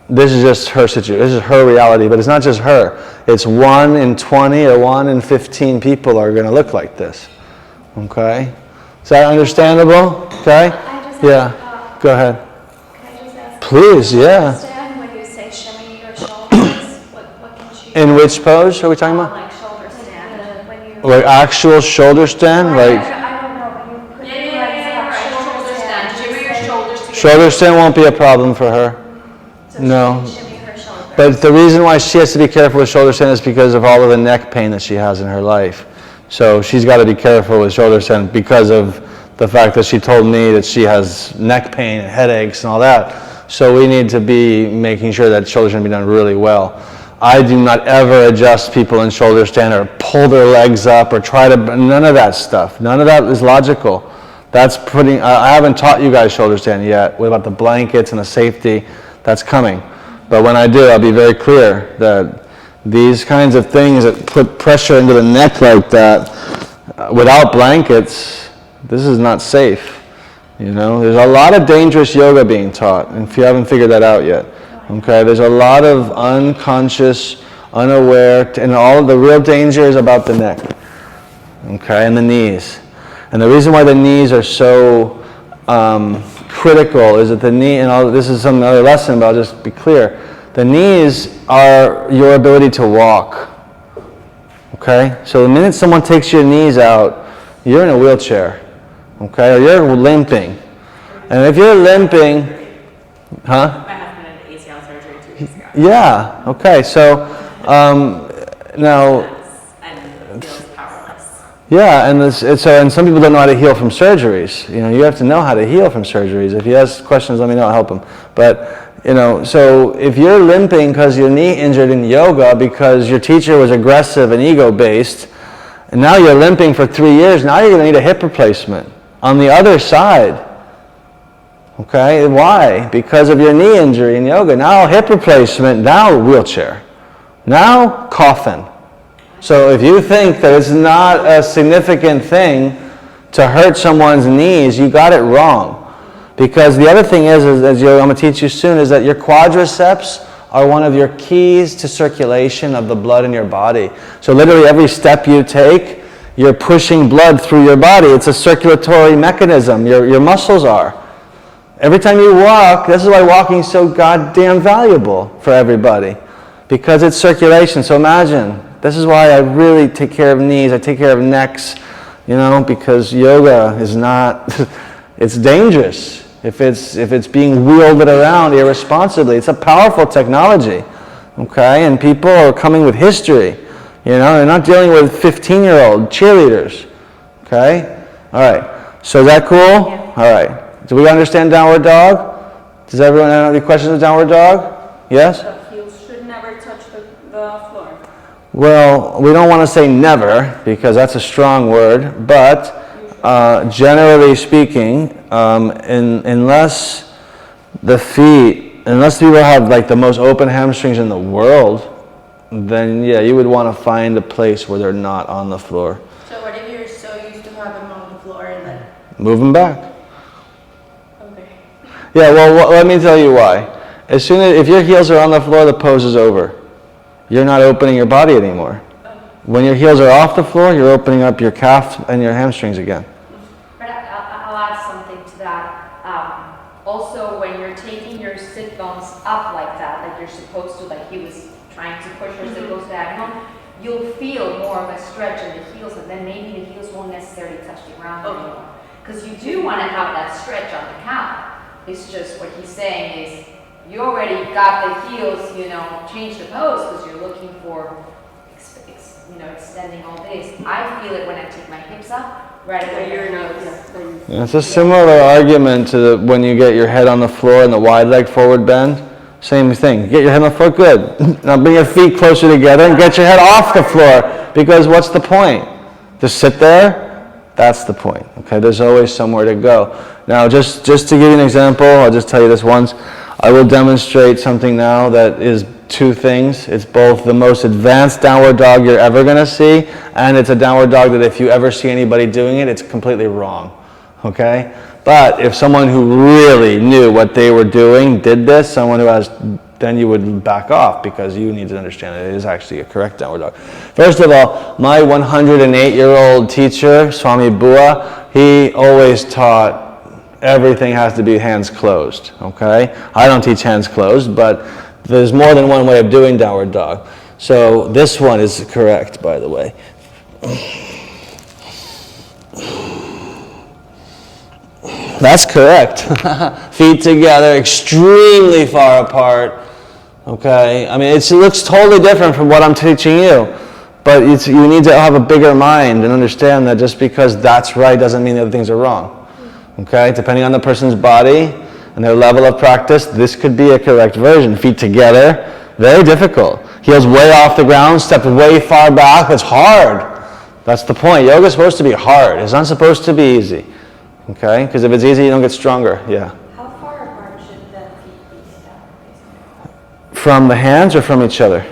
This is just her situation. This is her reality, but it's not just her. It's 1 in 20 or 1 in 15 people are going to look like this. Okay? Is that understandable? Okay? Yeah. Go ahead. Can I just ask? Please, yeah. Understand when you say shimmy your shoulders, what can she? In which pose are we talking about? Like shoulder stand, when you. Like actual shoulder stand? Like I don't know, when you put Yeah, your yeah, legs yeah, up, right. Shoulder stand. Shimmy your shoulders together. shoulder stand won't be a problem for her. So No. she can shimmy her shoulders. But the reason why she has to be careful with shoulder stand is because of all of the neck pain that she has in her life. So she's got to be careful with shoulder stand because of the fact that she told me that she has neck pain and headaches and all that. So we need to be making sure that shoulder stand be done really well. I do not ever adjust people in shoulder stand or pull their legs up or try to, none of that stuff. None of that is logical. That's putting, I haven't taught you guys shoulder stand yet. What about the blankets and the safety? That's coming. But when I do, I'll be very clear that these kinds of things that put pressure into the neck like that, without blankets, this is not safe. You know, there's a lot of dangerous yoga being taught, and if you haven't figured that out yet. Okay, there's a lot of unconscious, unaware, and all of the real danger is about the neck. Okay, and the knees. And the reason why the knees are so critical is that the knee, and this is another lesson, but I'll just be clear. The knees are your ability to walk. Okay? So the minute someone takes your knees out, you're in a wheelchair. Okay? Or you're limping. And if you're limping, huh? My husband had ACL surgery 2 weeks ago. Yeah. Okay. So now. And feels powerless. Yeah, and some people don't know how to heal from surgeries. You know, you have to know how to heal from surgeries. If you ask questions, let me know, I'll help them. But, you know, so if you're limping because your knee injured in yoga because your teacher was aggressive and ego-based, and now you're limping for 3 years, now you're going to need a hip replacement on the other side. Okay, why? Because of your knee injury in yoga. Now hip replacement, now wheelchair, now coffin. So if you think that it's not a significant thing to hurt someone's knees, you got it wrong. Because the other thing is I'm going to teach you soon, is that your quadriceps are one of your keys to circulation of the blood in your body. So literally every step you take, you're pushing blood through your body. It's a circulatory mechanism. Your muscles are. Every time you walk, this is why walking is so goddamn valuable for everybody. Because it's circulation. So imagine, this is why I really take care of knees, I take care of necks, you know, because yoga is not, it's dangerous if it's being wielded around irresponsibly. It's a powerful technology, okay? And people are coming with history, you know, they're not dealing with 15-year-old cheerleaders, okay? All right, so is that cool? Yeah. All right, do we understand downward dog? Does everyone have any questions of downward dog? Yes? The heels should never touch the floor. Well, we don't want to say never, because that's a strong word, but generally speaking, unless people have like the most open hamstrings in the world, then yeah, you would want to find a place where they're not on the floor. So what if you're so used to have them on the floor and then? Move them back. Okay. Yeah, well, let me tell you why. As soon as, if your heels are on the floor, the pose is over. You're not opening your body anymore. When your heels are off the floor, you're opening up your calf and your hamstrings again. But pushers that goes diagonal, you'll feel more of a stretch in the heels, and then maybe the heels won't necessarily touch the ground anymore. Because you do want to have that stretch on the count. It's just what he's saying is, you already got the heels, change the pose because you're looking for, extending all this. I feel it when I take my hips up, right away. You're not, Yeah, it's a similar argument to when you get your head on the floor and the wide leg forward bend. Same thing. Get your head on the floor, good. Now bring your feet closer together and get your head off the floor. Because what's the point? Just sit there? That's the point. Okay, there's always somewhere to go. Now, just to give you an example, I'll just tell you this once. I will demonstrate something now that is two things. It's both the most advanced downward dog you're ever going to see, and it's a downward dog that if you ever see anybody doing it, it's completely wrong. Okay? But if someone who really knew what they were doing did this, someone who has, then you would back off because you need to understand that it is actually a correct downward dog. First of all, my 108-year-old teacher, Swami Bua, he always taught everything has to be hands closed, okay? I don't teach hands closed, but there's more than one way of doing downward dog. So this one is correct, by the way. That's correct. Feet together, extremely far apart. Okay, I mean, it looks totally different from what I'm teaching you. But you need to have a bigger mind and understand that just because that's right doesn't mean the other things are wrong. Okay, depending on the person's body and their level of practice, this could be a correct version. Feet together, very difficult. Heels way off the ground, stepped way far back. It's hard. That's the point. Yoga is supposed to be hard. It's not supposed to be easy. Okay? Because if it's easy, you don't get stronger. Yeah. How far apart should the feet be stacked? From the hands or from each other?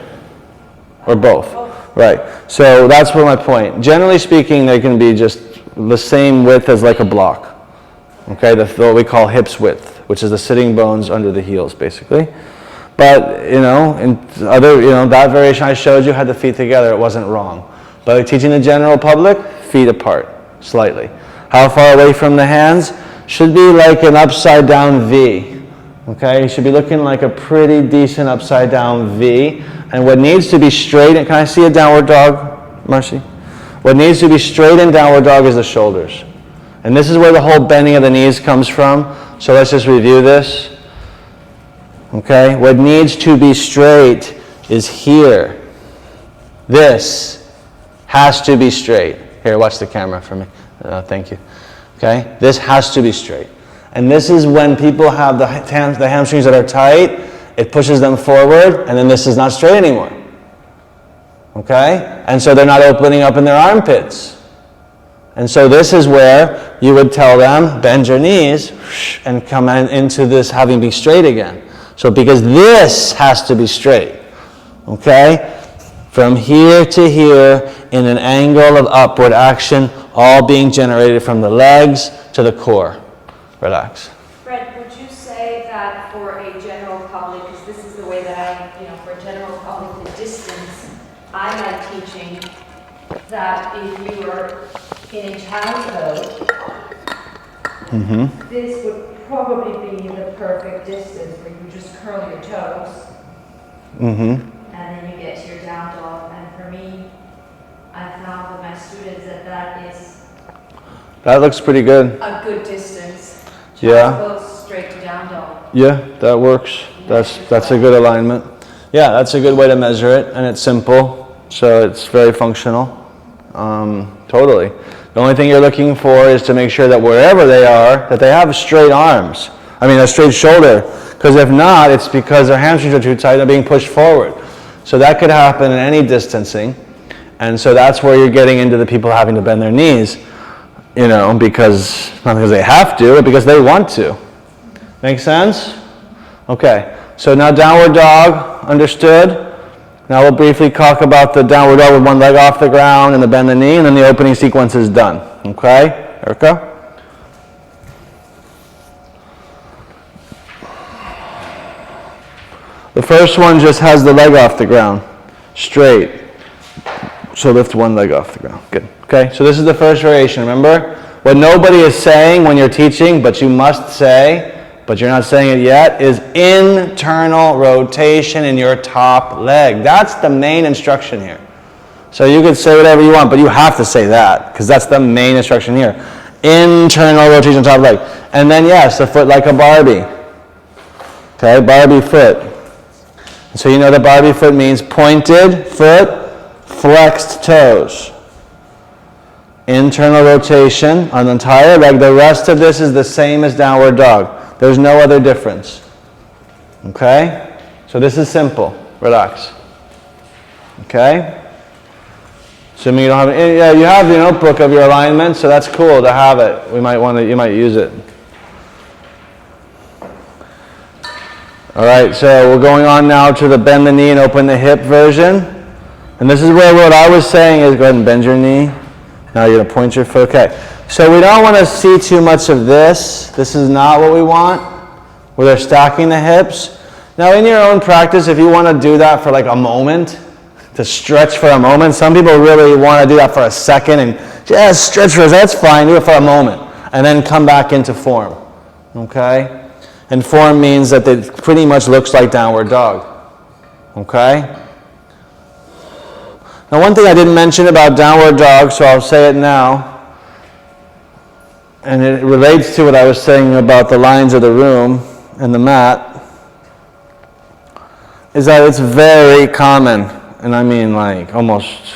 Or both? Right. So that's my point. Generally speaking, they can be just the same width as like a block. Okay? What we call hips width, which is the sitting bones under the heels, basically. But, in other, that variation I showed you had the feet together. It wasn't wrong. But like teaching the general public, feet apart, slightly. How far away from the hands? Should be like an upside down V. Okay, you should be looking like a pretty decent upside down V. And what needs to be straight, and can I see a downward dog, Marcy? What needs to be straight in downward dog is the shoulders. And this is where the whole bending of the knees comes from. So let's just review this. Okay, what needs to be straight is here. This has to be straight. Here, watch the camera for me. Thank you. Okay? This has to be straight. And this is when people have the hamstrings that are tight, it pushes them forward, and then this is not straight anymore. Okay? And so they're not opening up in their armpits. And so this is where you would tell them, bend your knees, and come into this having be straight again. So because this has to be straight. Okay? From here to here, in an angle of upward action, all being generated from the legs to the core. Relax. Fred, would you say that for a general public, because this is the way that for a general public, the distance I like teaching, that if you were in a child's pose, this would probably be the perfect distance where you just curl your toes. And then you get to your down dog. And for me, I found with my students that is That looks pretty good. a good distance. Yeah. Child's pose straight to down dog. Yeah, that works. That's a good alignment. Yeah, that's a good way to measure it, and it's simple, so it's very functional. Totally. The only thing you're looking for is to make sure that wherever they are, that they have straight arms. A straight shoulder. Because if not, it's because their hamstrings are too tight, they're being pushed forward. So that could happen in any distancing. And so that's where you're getting into the people having to bend their knees, because, not because they have to, but because they want to. Make sense? Okay, so now downward dog, understood? Now we'll briefly talk about the downward dog with one leg off the ground and the bend the knee, and then the opening sequence is done. Okay, Erica? The first one just has the leg off the ground, straight. So lift one leg off the ground. Good. Okay, so this is the first variation. Remember, what nobody is saying when you're teaching, but you must say, but you're not saying it yet, is internal rotation in your top leg. That's the main instruction here. So you could say whatever you want, but you have to say that, because that's the main instruction here. Internal rotation top leg. And then yes, the foot like a Barbie. Okay, Barbie foot. So you know the Barbie foot means pointed foot, flexed toes. Internal rotation on the entire leg. The rest of this is the same as downward dog. There's no other difference. Okay? So this is simple. Relax. Okay? Assuming you don't have, yeah, you have the notebook of your alignment, so that's cool to have it. You might use it. All right, so we're going on now to the bend the knee and open the hip version. And this is where what I was saying is, go ahead and bend your knee. Now you're going to point your foot. Okay, so we don't want to see too much of this. This is not what we want, where they're stacking the hips. Now in your own practice, if you want to do that for like a moment, to stretch for a moment, some people really want to do that for a second and just stretch for a second. That's fine, do it for a moment. And then come back into form. Okay? And form means that it pretty much looks like downward dog. Okay? Now one thing I didn't mention about downward dog, so I'll say it now, and it relates to what I was saying about the lines of the room and the mat, is that it's very common, and I mean like almost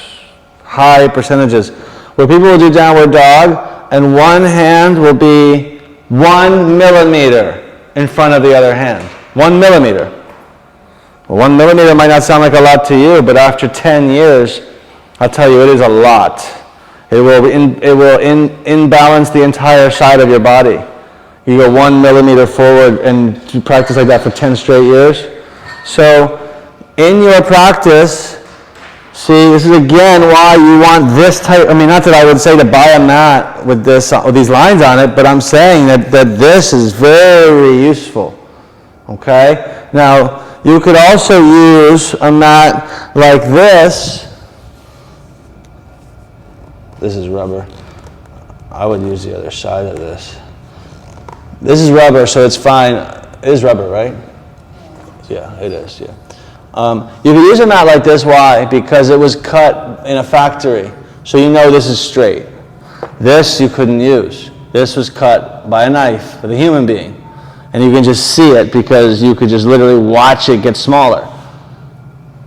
high percentages, where people will do downward dog and one hand will be 1 millimeter in front of the other hand. 1 millimeter. Well, 1 millimeter might not sound like a lot to you, but after 10 years, I'll tell you, it is a lot. It will imbalance the entire side of your body. You go 1 millimeter forward and you practice like that for 10 straight years. So, in your practice, see, this is again why you want this type, I mean, not that I would say to buy a mat with these lines on it, but I'm saying that this is very useful. Okay? Now, you could also use a mat like this. This is rubber. I would use the other side of this. This is rubber, so it's fine. It is rubber, right? Yeah, it is, yeah. You could use a mat like this, why? Because it was cut in a factory. So you know this is straight. This you couldn't use. This was cut by a knife with a human being. And you can just see it because you could just literally watch it get smaller.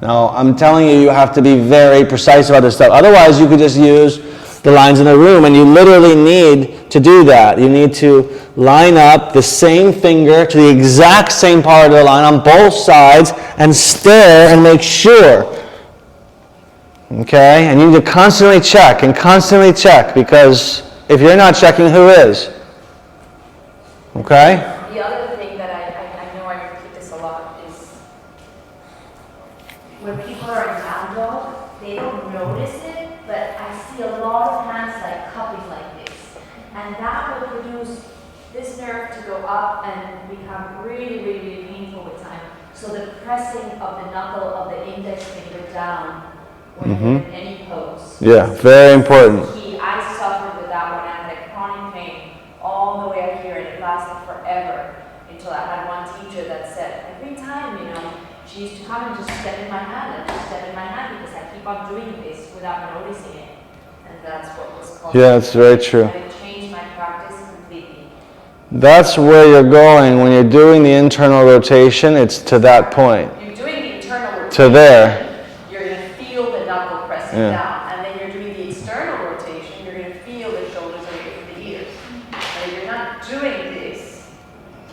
Now, I'm telling you, you have to be very precise about this stuff. Otherwise, you could just use the lines in the room, and you literally need to do that. You need to line up the same finger to the exact same part of the line on both sides and stare and make sure. Okay? And you need to constantly check because if you're not checking, who is? Okay? The other thing that I know I repeat this a lot is when people are in down dog, they don't notice it, but I see a lot of hands like cupping like this. And that will produce this nerve to go up and become really, really, really painful with time. So the pressing of the knuckle of the index finger down when you're in any pose. Yeah, very important. I suffered with that one. I had a chronic pain all the way up here, and it lasted forever until I had one teacher that said, every time, she used to come and just step in my hand and just step in my hand because I keep on doing this without noticing it. And that's what was called. Yeah, it's very true. And it changed my practice completely. That's where you're going. When you're doing the internal rotation, it's to that point. You're doing the internal rotation. To there. You're going to feel the knuckle pressing down. And then you're doing the external rotation. You're going to feel the shoulders away from the ears. And if you're not doing this,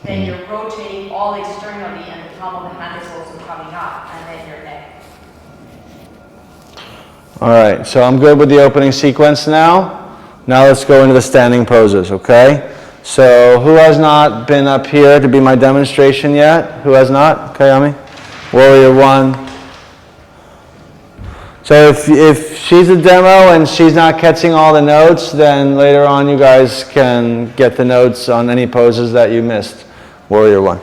then you're rotating all externally and the palm of the hand is also coming up. And then your neck. All right, so I'm good with the opening sequence now. Now let's go into the standing poses, okay? So who has not been up here to be my demonstration yet? Who has not? Okay, Ami? Warrior 1. So if she's a demo and she's not catching all the notes, then later on you guys can get the notes on any poses that you missed. Warrior 1.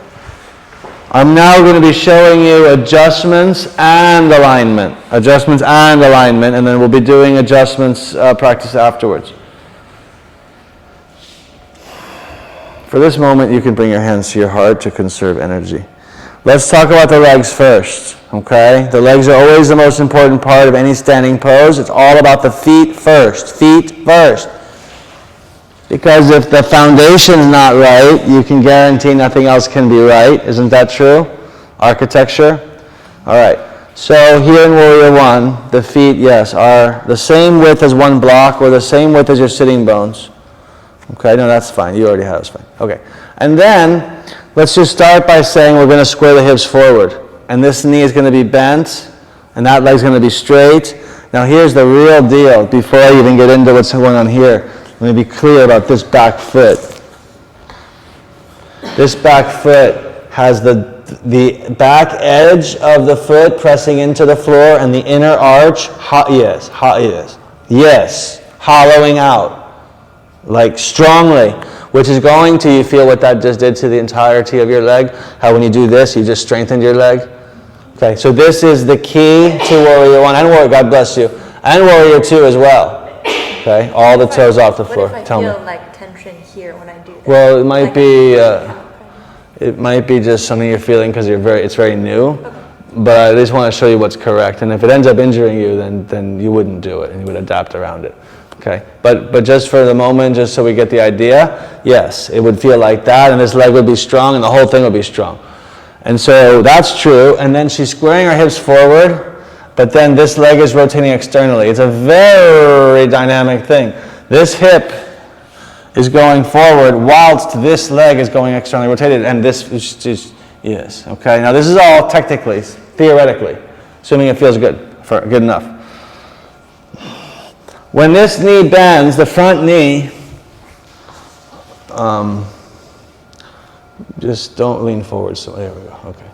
I'm now going to be showing you adjustments and alignment. Adjustments and alignment, and then we'll be doing adjustments practice afterwards. For this moment, you can bring your hands to your heart to conserve energy. Let's talk about the legs first, okay? The legs are always the most important part of any standing pose. It's all about the feet first. Feet first. Because if the foundation's not right, you can guarantee nothing else can be right. Isn't that true? Architecture? All right. So here in Warrior One, the feet, yes, are the same width as one block or the same width as your sitting bones. Okay, no, that's fine. You already have it. Fine. Okay. And then, let's just start by saying we're going to square the hips forward. And this knee is going to be bent, and that leg's going to be straight. Now here's the real deal. Before I even get into what's going on here, let me be clear about this back foot. This back foot has the back edge of the foot pressing into the floor and the inner arch, yes, hollowing out, like strongly, which is going to, you feel what that just did to the entirety of your leg? How when you do this, you just strengthened your leg? Okay, so this is the key to Warrior One, and Warrior, God bless you, and Warrior Two as well. Okay, all the toes off the floor. What if I Tell me. feel like tension here when I do that? Well, it might be. It might be just something you're feeling because it's very new, okay. But I just want to show you what's correct. And if it ends up injuring you, then you wouldn't do it and you would adapt around it. Okay. But just for the moment, just so we get the idea, yes, it would feel like that, and this leg would be strong, and the whole thing would be strong. And so that's true. And then she's squaring her hips forward, but then this leg is rotating externally. It's a very dynamic thing. This hip is going forward whilst this leg is going externally rotated, and this is just, yes, okay? Now this is all technically, theoretically, assuming it feels good enough. When this knee bends, the front knee, just don't lean forward, so there we go, okay.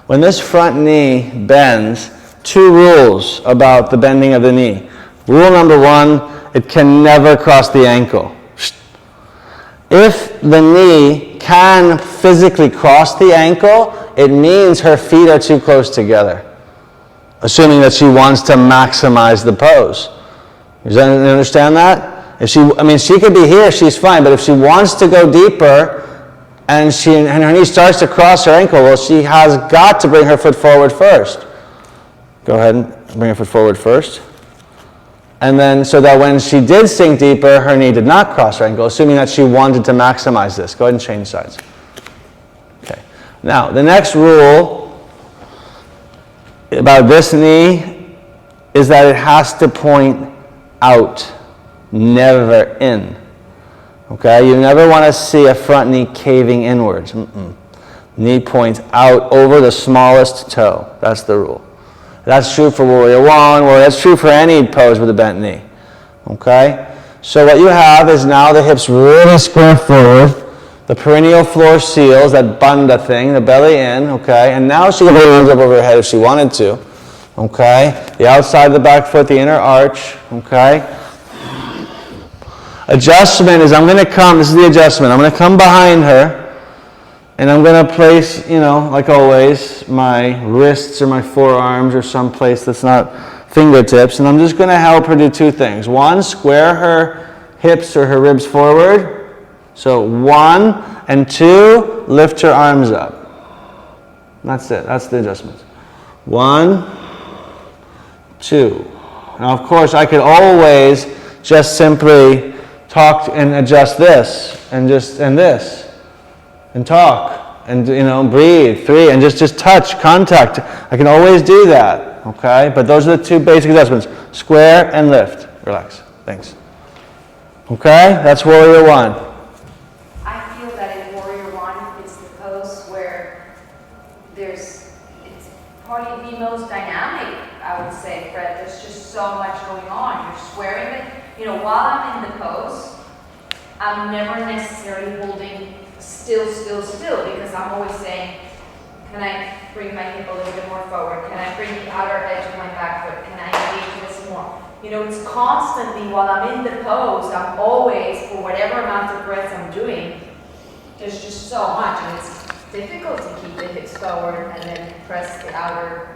When this front knee bends, 2 rules about the bending of the knee. Rule number 1, it can never cross the ankle. If the knee can physically cross the ankle, it means her feet are too close together, assuming that she wants to maximize the pose. Does anyone understand that? If she could be here, she's fine, but if she wants to go deeper and her knee starts to cross her ankle, well, she has got to bring her foot forward first. Go ahead and bring her foot forward first. And then, so that when she did sink deeper, her knee did not cross her ankle, assuming that she wanted to maximize this. Go ahead and change sides. Okay. Now, the next rule about this knee is that it has to point out, never in. Okay? You never want to see a front knee caving inwards. Knee points out over the smallest toe. That's the rule. That's true for Warrior One, or that's true for any pose with a bent knee. Okay? So what you have is now the hips really square forward, the perineal floor seals, that banda thing, the belly in, okay? And now she can put her arms up over her head if she wanted to. Okay? The outside of the back foot, the inner arch, okay? Adjustment is this is the adjustment. I'm going to come behind her. And I'm going to place, like always, my wrists or my forearms or someplace that's not fingertips. And I'm just going to help her do 2 things. 1, square her hips or her ribs forward. So 1, and 2, lift her arms up. That's it. That's the adjustment. 1, 2. Now, of course, I could always just simply talk and adjust this and this. And talk, and breathe, 3, and just touch, contact. I can always do that, okay? But those are the 2 basic adjustments. Square and lift. Relax. Thanks. Okay? That's Warrior One. I feel that in Warrior One, it's the pose where it's probably the most dynamic, I would say, Fred. There's just so much going on. You're squaring it. While I'm in the pose, I'm never necessarily holding still, because I'm always saying, can I bring my hip a little bit more forward? Can I bring the outer edge of my back foot? Can I engage this more? It's constantly, while I'm in the pose, I'm always, for whatever amount of breaths I'm doing, there's just so much, and it's difficult to keep the hips forward and then press the outer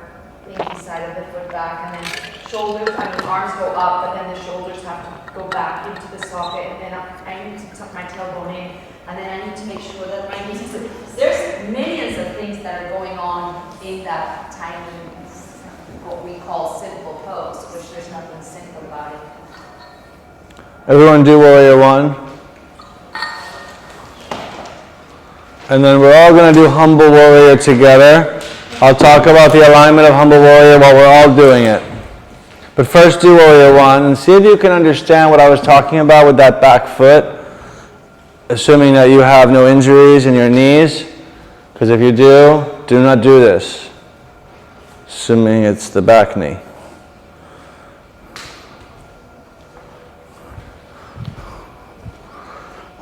side of the foot back, and then shoulders, arms go up, but then the shoulders have to go back into the socket, and then I need to tuck my tailbone in. And then I need to make sure that my knees, there's millions of things that are going on in that tiny, what we call simple pose, which there's nothing simple about it. Everyone do warrior one. And then we're all going to do humble warrior together. I'll talk about the alignment of humble warrior while we're all doing it. But first do warrior one and see if you can understand what I was talking about with that back foot. Assuming that you have no injuries in your knees. Because if you do not do this. Assuming it's the back knee.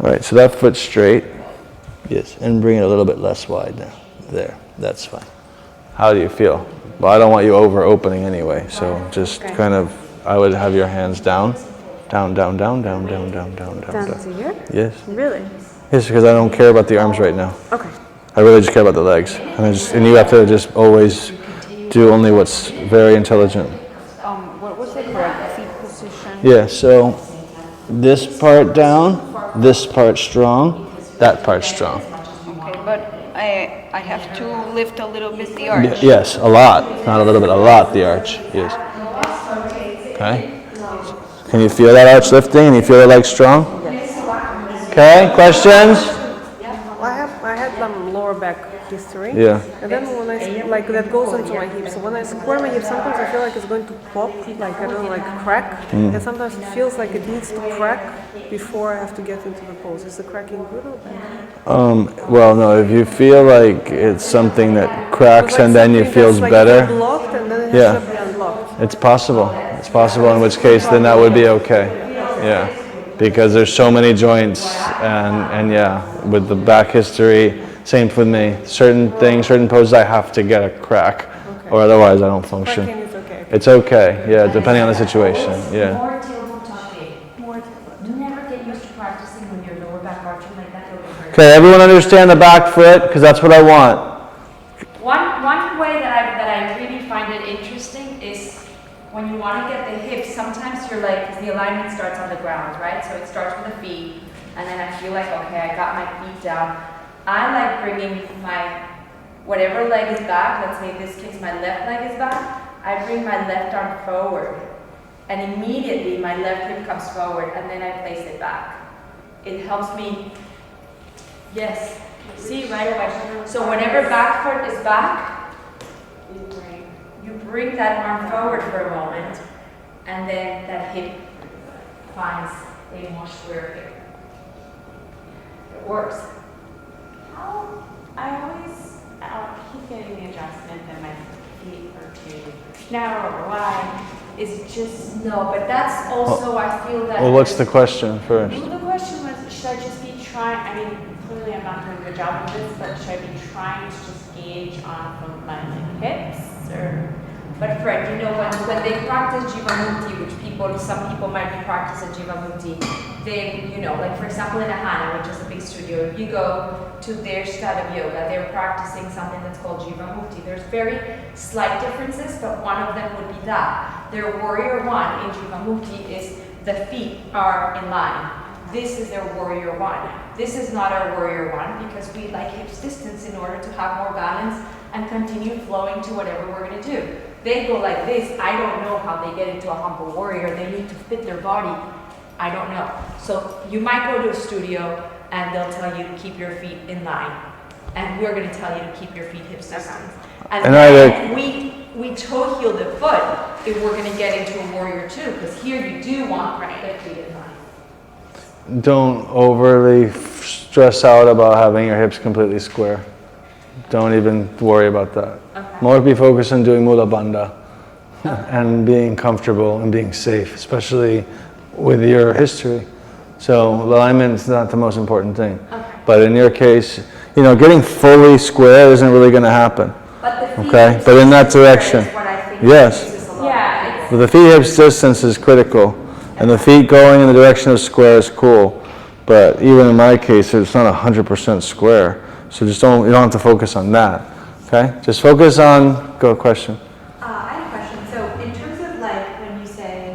All right, so that foot's straight. Yes, and bring it a little bit less wide now. There, that's fine. How do you feel? Well, I don't want you over opening anyway, so just kind of, I would have your hands down. Down, down, down, down, down, down, down, down. Down to here? Yes. Really? Yes, because I don't care about the arms right now. Okay. I really just care about the legs. And you have to just always do only what's very intelligent. What was the correct feet position? Yeah, so this part down, this part strong, that part strong. Okay, but I have to lift a little bit the arch. Yes, a lot. Not a little bit, a lot, the arch. Yes. Okay. Can you feel that arch lifting and you feel the legs strong? Yes. Okay, questions? I had some lower back history. Yeah. And then when like that goes into my hips. So when I square my hips, sometimes I feel like it's going to pop, like I don't know, like crack. And sometimes it feels like it needs to crack before I have to get into the pose. Is the cracking good or bad? Well, no, if you feel like it's something that cracks and then it feels better. Blocked and then it has to be unblocked. It's possible. It's possible, in which case then that would be okay. Yeah. Because there's so many joints and yeah, with the back history, same with me. Certain things, certain poses I have to get a crack or otherwise I don't function. Cracking is okay. It's okay, yeah, depending on the situation, yeah. More tailbone tuck in. More. Never get used to practicing when your lower back arching like that. It'll hurt. Okay, everyone understand the back foot? Because that's what I want. One way that I really find it interesting is when you want to get the hips, sometimes you're like, because the alignment starts on the ground, right? So it starts with the feet, and then I feel like, okay, I got my feet down. I like bringing my, whatever leg is back, let's say in this case my left leg is back, I bring my left arm forward, and immediately my left hip comes forward, and then I place it back. It helps me, yes, see, right away. So whenever back foot is back, you bring that arm forward for a moment, and then that hip finds a more square hip. It works. I always keep getting the adjustment that my feet are too narrow or wide. Is it just... No, but that's also, I feel that... Well, what's the question first? Well, the question was, should I just be trying, I mean, clearly I'm not doing a good job of this, but should I be trying to just gauge off of my hips, or... But Fred, you know, when they practice Jivamukti, which some people might be practicing Jivamukti, they, you know, like for example in Asana, which is a big studio, if you go to their style of yoga, they're practicing something that's called Jivamukti. There's very slight differences, but one of them would be that. Their warrior one in Jivamukti is the feet are in line. This is their warrior one. This is not our warrior one because we like hips distance in order to have more balance and continue flowing to whatever we're going to do. They go like this. I don't know how they get into a humble warrior. They need to fit their body. I don't know. So you might go to a studio and they'll tell you to keep your feet in line. And we're going to tell you to keep your feet hips distance. And then we toe heel the foot if we're going to get into a warrior two, because here you do want the feet in line. Don't overly stress out about having your hips completely square. Don't even worry about that. Okay. More be focused on doing Mula Bandha and being comfortable and being safe, especially with your history. So alignment is not the most important thing. Okay. But in your case, you know, getting fully square isn't really going to happen. But the feet okay, but in that direction, yes. Yeah. But the feet hips distance is critical, and the feet going in the direction of square is cool. But even in my case, it's not 100% square. So just you don't have to focus on that, okay? Just focus on, go question. I have a question. So in terms of like when you say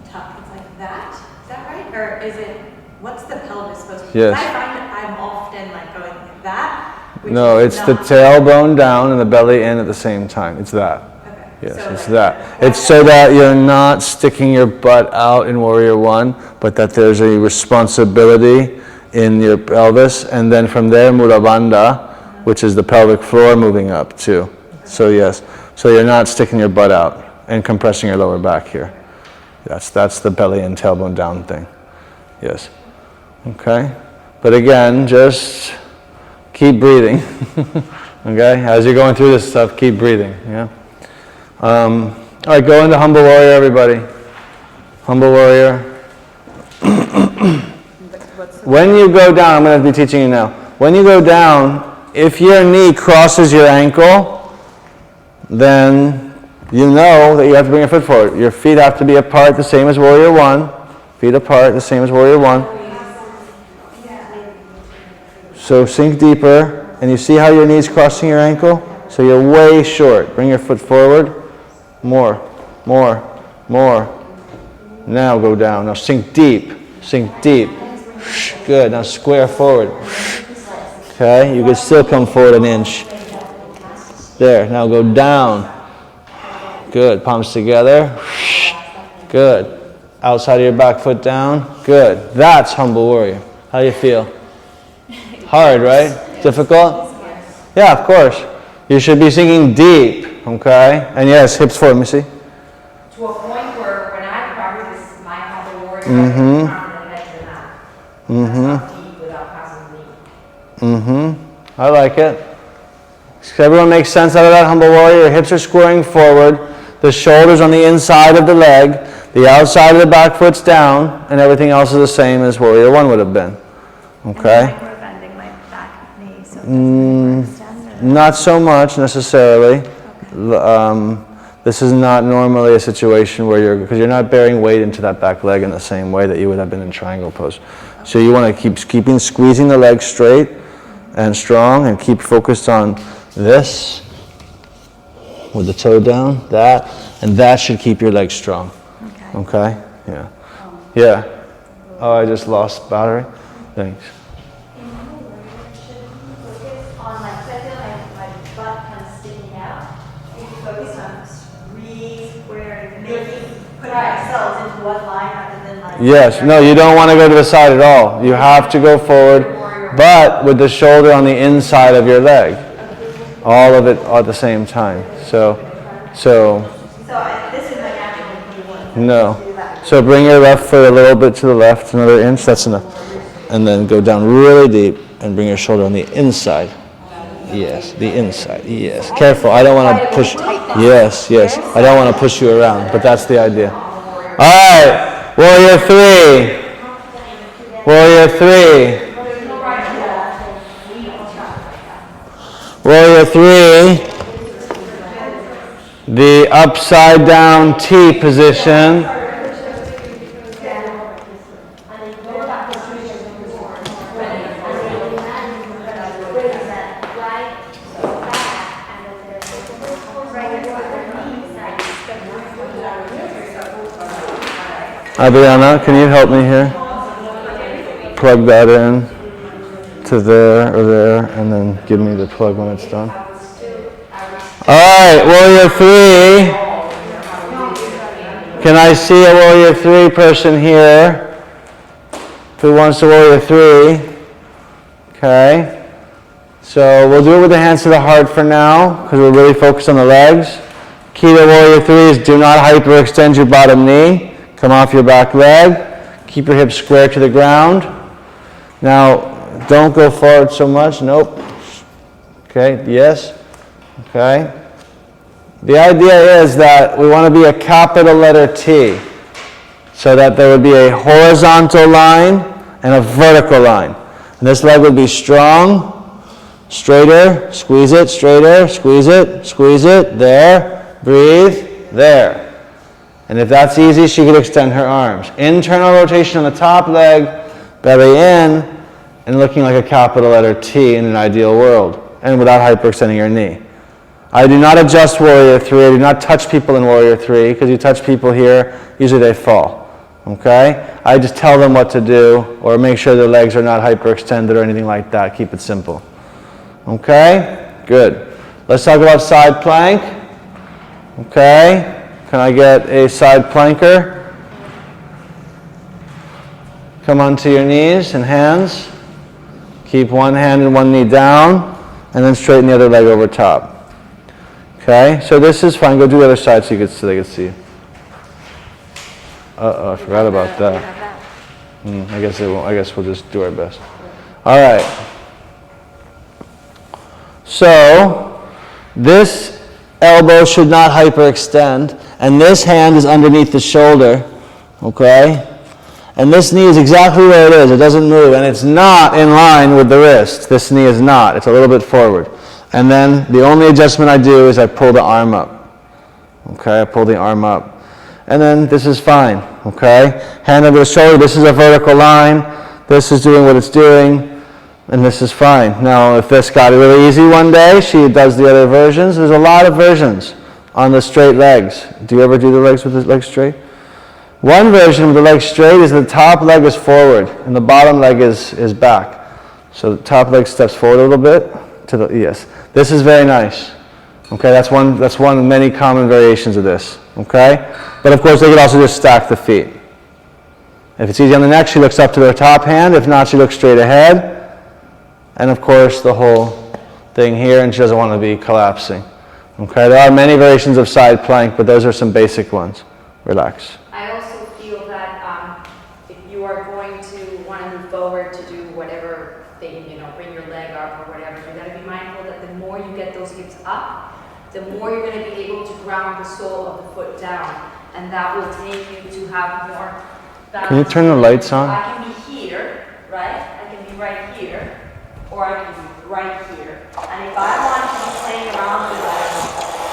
tuck, it's like that, is that right? Or is it, what's the pelvis supposed to be? Yes. I find that I I'm often like going like that. Which No, is it's the not- tailbone down and the belly in at the same time. It's that. Okay. Yes, So it's like that. the It's so that you're not sticking your butt out in Warrior One, but that there's a responsibility in your pelvis, and then from there, Mula Bandha, which is the pelvic floor moving up too. So yes, so you're not sticking your butt out and compressing your lower back here. That's the belly and tailbone down thing. Yes. Okay. But again, just keep breathing. Okay? As you're going through this stuff, keep breathing. Yeah? All right, go into Humble Warrior, everybody. Humble Warrior. When you go down, I'm going to be teaching you now. When you go down, if your knee crosses your ankle, then you know that you have to bring your foot forward. Your feet have to be apart, the same as Warrior One. Feet apart, the same as Warrior One. So sink deeper, and you see how your knee's crossing your ankle? So you're way short. Bring your foot forward. More, more, more. Now go down. Now sink deep. Sink deep. Good. Now square forward. Okay, you can still come forward an inch. There. Now go down. Good. Palms together. Good. Outside of your back foot down. Good. That's Humble Warrior. How do you feel? Hard, right? Difficult? Yeah, of course. You should be sinking deep, okay? And yes, hips forward, let me see. To a point where when I practice my Humble Warrior, Mm-hmm. I can head to that. That's how deep without passing the knee. Mm-hmm. I like it. Does everyone make sense out of that, Humble Warrior? Your hips are squaring forward, the shoulders on the inside of the leg, the outside of the back foot's down, and everything else is the same as Warrior One would have been. Okay? Micro bending my back knee so it doesn't overextend. Not so much necessarily. This is not normally a situation where because you're not bearing weight into that back leg in the same way that you would have been in triangle pose. So you want to keep squeezing the leg straight and strong, and keep focused on this with the toe down, that, and that should keep your leg strong. Okay? Yeah. Yeah. Oh, I just lost battery. Thanks. On my second, my butt kind of sticking out. We can focus on re-squaring, putting ourselves into one line rather than like. Yes, no, you don't want to go to the side at all. You have to go forward, but with the shoulder on the inside of your leg. All of it at the same time. So this is my natural one. no. So bring your left foot a little bit to the left, another inch, that's enough. And then go down really deep and bring your shoulder on the inside. Yes, the inside, yes. Careful, I don't want to push, yes, yes. I don't want to push you around, but that's the idea. All right, Warrior Three. Warrior Three. Warrior Three. The upside down T position. Adriana, can you help me here? Plug that in to there or there, and then give me the plug when it's done. All right, Warrior Three. Can I see a Warrior Three person here? Who wants to Warrior Three? Okay. So we'll do it with the hands to the heart for now, because we're really focused on the legs. Key to Warrior Three is do not hyperextend your bottom knee. Come off your back leg. Keep your hips square to the ground. Now, don't go forward so much. Nope. Okay, yes. Okay. The idea is that we want to be a capital letter T, so that there would be a horizontal line and a vertical line. And this leg would be strong, straighter, squeeze it, straighter, squeeze it, there, breathe, there. And if that's easy, she could extend her arms. Internal rotation on the top leg, belly in, and looking like a capital letter T in an ideal world, and without hyperextending your knee. I do not adjust Warrior Three. I do not touch people in Warrior Three, because you touch people here, usually they fall. Okay? I just tell them what to do, or make sure their legs are not hyperextended or anything like that. Keep it simple. Okay? Good. Let's talk about side plank. Okay? Can I get a side planker? Come onto your knees and hands. Keep one hand and one knee down, and then straighten the other leg over top. Okay? So this is fine. Go do the other side so they can see you. Uh-oh, I forgot about that. I guess it won't. I guess we'll just do our best. All right. So this elbow should not hyperextend, and this hand is underneath the shoulder, okay? And this knee is exactly where it is. It doesn't move, and it's not in line with the wrist. This knee is not. It's a little bit forward. And then the only adjustment I do is I pull the arm up. Okay, I pull the arm up. And then this is fine, okay? Hand over the shoulder, this is a vertical line. This is doing what it's doing, and this is fine. Now, if this got really easy one day, she does the other versions. There's a lot of versions on the straight legs. Do you ever do the legs with the legs straight? One version with the legs straight is the top leg is forward, and the bottom leg is back. So the top leg steps forward a little bit to the, yes. This is very nice. Okay, that's one of many common variations of this. Okay? But of course, they could also just stack the feet. If it's easy on the neck, she looks up to their top hand. If not, she looks straight ahead. And of course, the whole thing here, and she doesn't want to be collapsing. Okay, there are many variations of side plank, but those are some basic ones. Relax. I also feel that if you are going to want to move forward to do whatever thing, bring your leg up or whatever, you got to be mindful that the more you get those hips up, the more you're going to be able to ground the sole of the foot down, and that will take you to have more balance. Can you turn the lights on? I can be here, right? I can be right here, or I can be right here. And if I want to be playing around with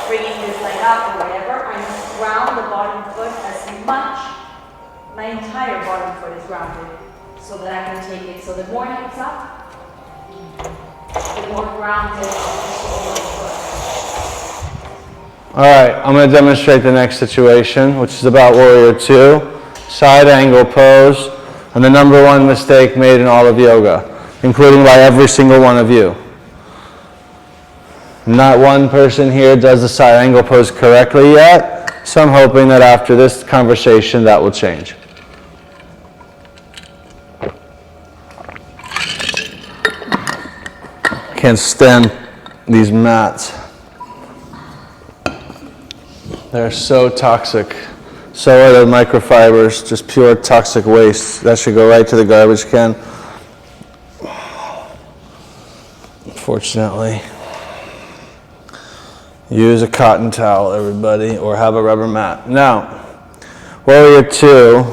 bringing this leg up or whatever, I must ground the bottom foot as much. My entire bottom foot is grounded, so that I can take it. So the more hips up, the more grounded the sole of the foot. All right, I'm going to demonstrate the next situation, which is about Warrior 2, side angle pose, and the number one mistake made in all of yoga, including by every single one of you. Not one person here does the side angle pose correctly yet, so I'm hoping that after this conversation that will change. Can't stand these mats. They're so toxic. So are the microfibers, just pure toxic waste. That should go right to the garbage can. Unfortunately. Use a cotton towel, everybody, or have a rubber mat. Now, Warrior 2,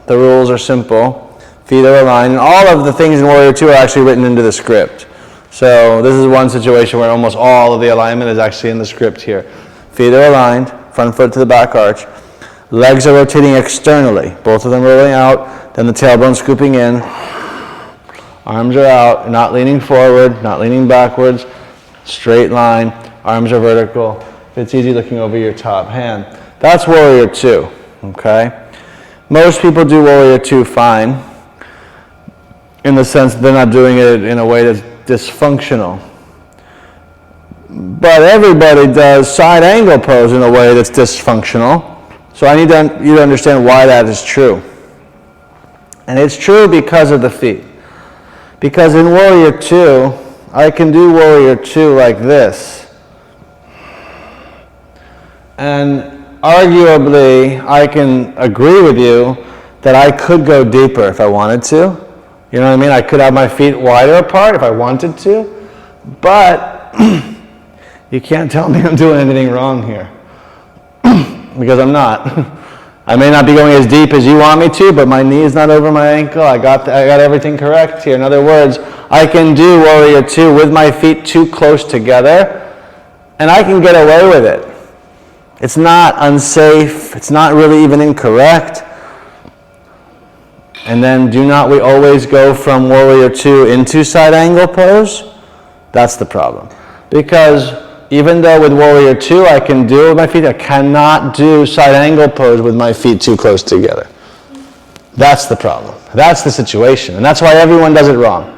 the rules are simple. Feet are aligned, and all of the things in Warrior 2 are actually written into the script. So this is one situation where almost all of the alignment is actually in the script here. Feet are aligned, front foot to the back arch. Legs are rotating externally, both of them rolling out, then the tailbone scooping in. Arms are out, not leaning forward, not leaning backwards. Straight line, arms are vertical. If it's easy, looking over your top hand. That's Warrior 2, okay? Most people do Warrior 2 fine, in the sense that they're not doing it in a way that's dysfunctional. But everybody does side angle pose in a way that's dysfunctional. So I need you to understand why that is true. And it's true because of the feet. Because in Warrior 2, I can do Warrior 2 like this. And arguably, I can agree with you that I could go deeper if I wanted to. You know what I mean? I could have my feet wider apart if I wanted to. But you can't tell me I'm doing anything wrong here. Because I'm not. I may not be going as deep as you want me to, but my knee is not over my ankle. I got everything correct here. In other words, I can do Warrior 2 with my feet too close together, and I can get away with it. It's not unsafe. It's not really even incorrect. And then do not we always go from Warrior 2 into side angle pose? That's the problem. Because even though with Warrior 2 I can do it with my feet, I cannot do side angle pose with my feet too close together. That's the problem. That's the situation. And that's why everyone does it wrong.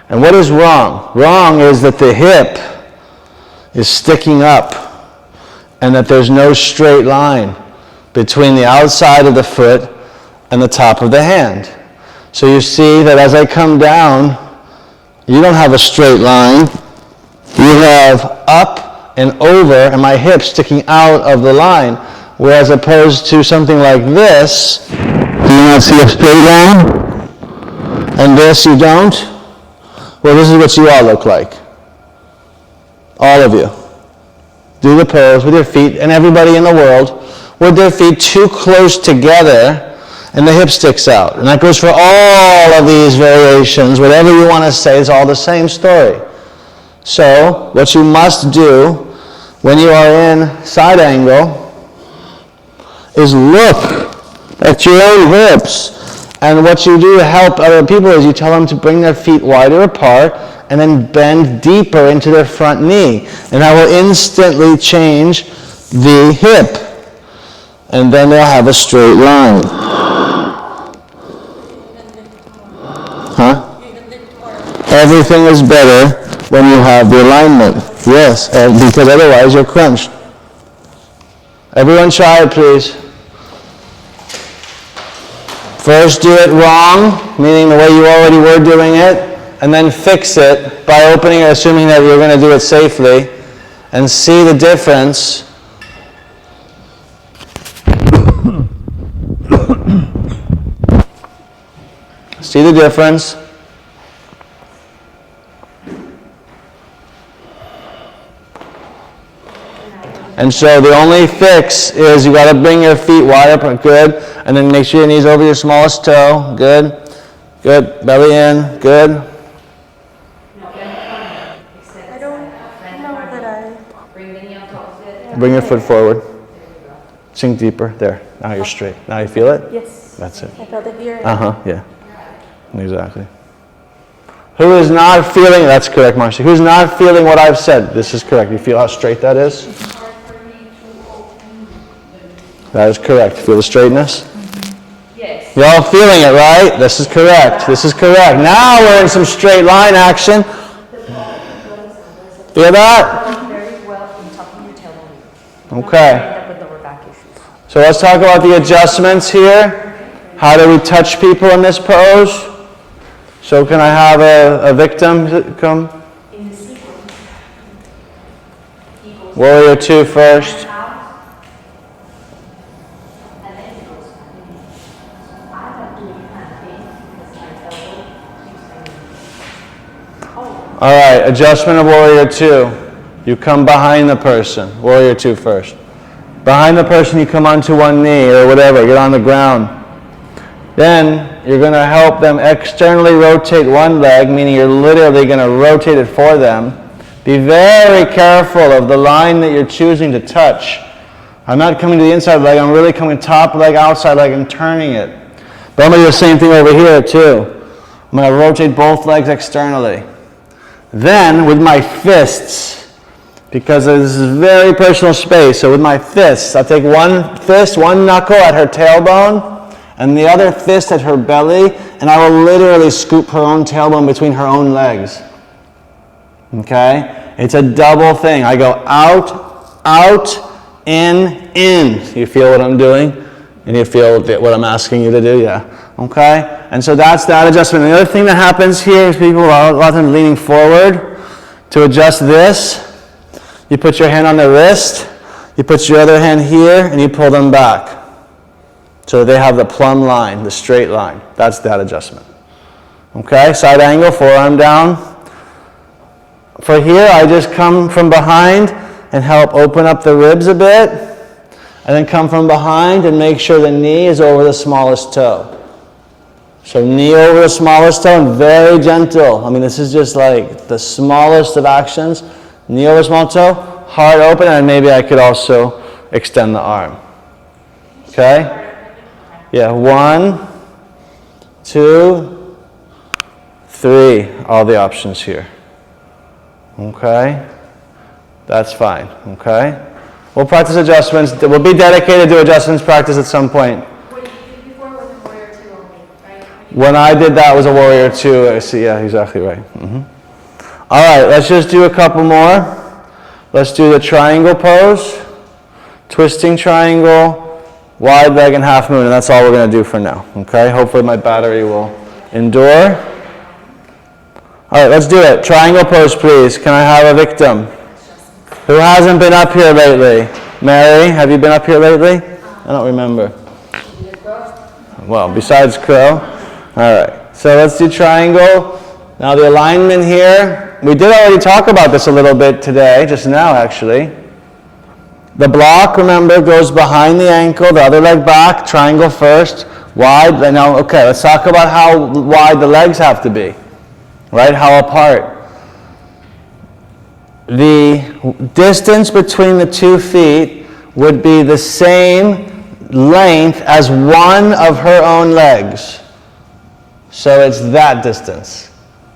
And what is wrong? Wrong is that the hip is sticking up and that there's no straight line between the outside of the foot and the top of the hand. So you see that as I come down, you don't have a straight line. You have up and over and my hip sticking out of the line. Whereas opposed to something like this, do you not see a straight line? And this you don't? Well, this is what you all look like. All of you. Do the pose with your feet, and everybody in the world, with their feet too close together, and the hip sticks out. And that goes for all of these variations. Whatever you want to say is all the same story. So, what you must do when you are in side angle is look at your own hips. And what you do to help other people is you tell them to bring their feet wider apart and then bend deeper into their front knee. And that will instantly change the hip. And then they'll have a straight line. Huh? Everything is better when you have the alignment. Yes, because otherwise you're crunched. Everyone try it, please. First do it wrong, meaning the way you already were doing it, and then fix it by opening it, assuming that you're going to do it safely, and see the difference. See the difference. And so the only fix is you got to bring your feet wide up, good, and then make sure your knees over your smallest toe, good, good, belly in, good. I don't know that I... Bring your foot forward. Sink deeper, there, now you're straight. Now you feel it? Yes. That's it. I felt it here. Yeah, exactly. Who is not feeling, that's correct, Marcy. Who's not feeling what I've said? This is correct. You feel how straight that is? That is correct. Feel the straightness? Yes. You're all feeling it, right? This is correct. This is correct. Now we're in some straight line action. Feel that? Very well in tucking your tailbone. Okay. End up with lower back issues. So let's talk about the adjustments here. How do we touch people in this pose? So can I have a victim come? In the sequence, he goes Warrior 2 first. out, and then he goes back in. I like doing kind of thing because my elbow keeps hanging. All right, adjustment of Warrior 2. You come behind the person. Warrior 2 first. Behind the person, you come onto one knee or whatever. Get on the ground. Then you're going to help them externally rotate one leg, meaning you're literally going to rotate it for them. Be very careful of the line that you're choosing to touch. I'm not coming to the inside leg, I'm really coming top leg, outside leg, and turning it. But I'm going to do the same thing over here too. I'm going to rotate both legs externally. Then with my fists, because this is very personal space, so with my fists, I'll take one fist, one knuckle at her tailbone, and the other fist at her belly, and I will literally scoop her own tailbone between her own legs. Okay? It's a double thing. I go out, out, in, in. You feel what I'm doing? And you feel what I'm asking you to do? Yeah. Okay? And so that's that adjustment. And the other thing that happens here is people are a lot of them leaning forward. To adjust this, you put your hand on the wrist, you put your other hand here, and you pull them back. So they have the plumb line, the straight line. That's that adjustment. Okay, side angle, forearm down. For here, I just come from behind and help open up the ribs a bit. And then come from behind and make sure the knee is over the smallest toe. So knee over the smallest toe and very gentle. I mean, this is just like the smallest of actions. Knee over small toe, heart open, and maybe I could also extend the arm. Okay? Yeah, 1, 2, 3, all the options here. Okay? That's fine, okay? We'll practice adjustments. We'll be dedicated to adjustments practice at some point. What you did before was a warrior When I did that, was a warrior too. I see, yeah, exactly right. All right, let's just do a couple more. Let's do the triangle pose, twisting triangle, wide leg and half moon, and that's all we're going to do for now, okay? Hopefully my battery will endure. All right, let's do it. Triangle pose, please. Can I have a victim? Who hasn't been up here lately? Mary, have you been up here lately? I don't remember. Well, besides Crow. All right, so let's do triangle. Now the alignment here, we did already talk about this a little bit today, just now actually. The block, remember, goes behind the ankle, the other leg back, triangle first, wide. Now, okay, let's talk about how wide the legs have to be, right? How apart. The distance between the 2 feet would be the same length as one of her own legs. So it's that distance.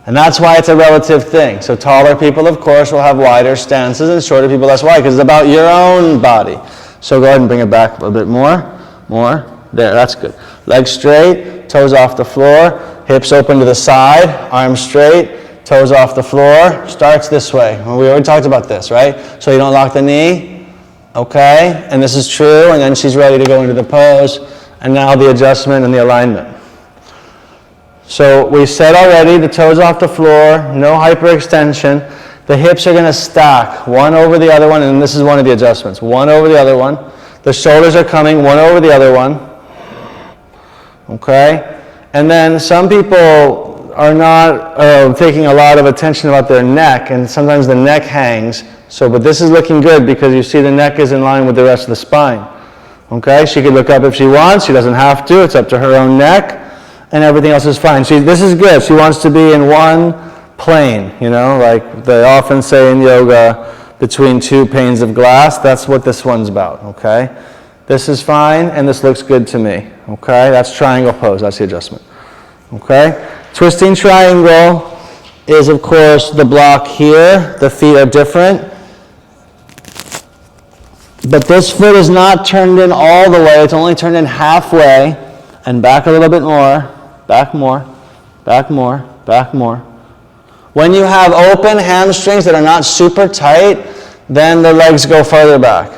And that's why it's a relative thing. So taller people, of course, will have wider stances and shorter people less wide because it's about your own body. So go ahead and bring it back a bit more. There, that's good. Legs straight, toes off the floor, hips open to the side, arms straight, toes off the floor. Starts this way. Well, we already talked about this, right? So you don't lock the knee, okay? And this is true, and then she's ready to go into the pose. And now the adjustment and the alignment. So we said already, the toes off the floor, no hyperextension. The hips are going to stack, one over the other one, and this is one of the adjustments. One over the other one. The shoulders are coming, one over the other one. Okay? And then some people are not taking a lot of attention about their neck, and sometimes the neck hangs. So, but this is looking good because you see the neck is in line with the rest of the spine. Okay? She could look up if she wants. She doesn't have to. It's up to her own neck. And everything else is fine. This is good. She wants to be in one plane, you know, like they often say in yoga, between 2 panes of glass. That's what this one's about, okay? This is fine, and this looks good to me, okay? That's triangle pose. That's the adjustment, okay? Twisting triangle is, of course, the block here. The feet are different. But this foot is not turned in all the way. It's only turned in halfway. And back a little bit more. Back more, back more, back more. When you have open hamstrings that are not super tight, then the legs go further back.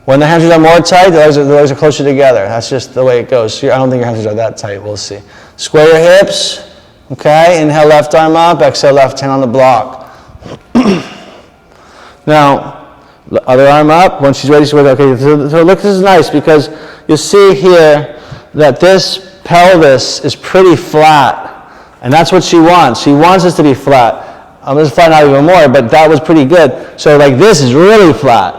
When the hamstrings are more tight, the legs are closer together. That's just the way it goes. I don't think your hamstrings are that tight. We'll see. Square your hips. Okay, inhale left arm up, exhale left hand on the block. Now, other arm up. When she's ready, she's ready. Okay, so look, this is nice because you see here that this pelvis is pretty flat, and that's what she wants. She wants this to be flat. I'm going to find out even more, but that was pretty good. So like this is really flat.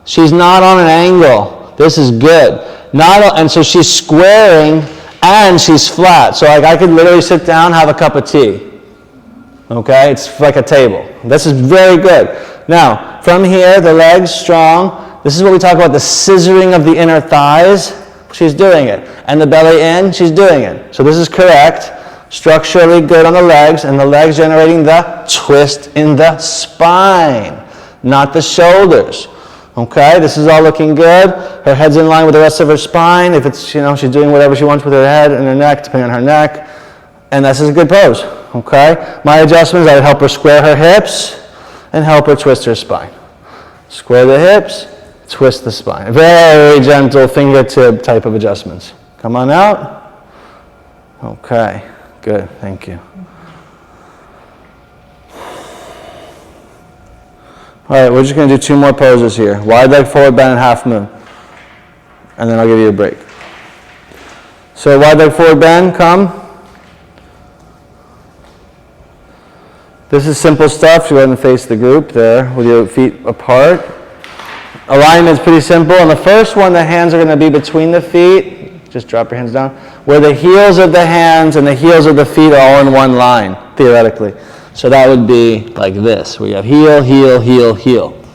She's not on an angle. This is good. And so she's squaring and she's flat. So like I could literally sit down, have a cup of tea. Okay, it's like a table. This is very good. Now, from here, the legs strong. This is what we talk about, the scissoring of the inner thighs. She's doing it. And the belly in, she's doing it. So this is correct. Structurally good on the legs, and the legs generating the twist in the spine, not the shoulders. Okay, this is all looking good. Her head's in line with the rest of her spine. If it's, you know, she's doing whatever she wants with her head and her neck, depending on her neck. And this is a good pose. Okay, my adjustments, I would help her square her hips and help her twist her spine. Square the hips, twist the spine. Very gentle fingertip type of adjustments. Come on out. Okay, good, thank you. All right, we're just going to do 2 more poses here. Wide leg forward bend and half moon. And then I'll give you a break. So wide leg forward bend, come. This is simple stuff. You go ahead and face the group there with your feet apart. Alignment is pretty simple. On the first one, the hands are going to be between the feet. Just drop your hands down. Where the heels of the hands and the heels of the feet are all in one line, theoretically. So that would be like this, where you have heel, heel, heel, heel.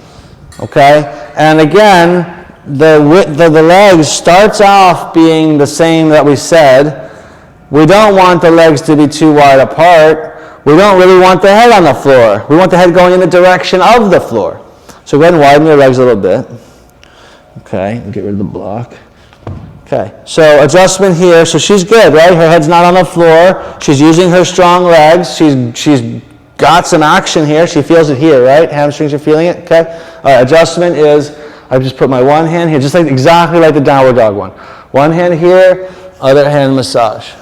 Okay? And again, the legs starts off being the same that we said. We don't want the legs to be too wide apart. We don't really want the head on the floor. We want the head going in the direction of the floor. So go ahead and widen your legs a little bit. Okay, get rid of the block. Okay, so adjustment here. So she's good, right? Her head's not on the floor. She's using her strong legs. She's got some action here. She feels it here, right? Hamstrings are feeling it, okay? All right, adjustment is, I just put my one hand here, just like exactly like the downward dog one. One hand here, other hand massage.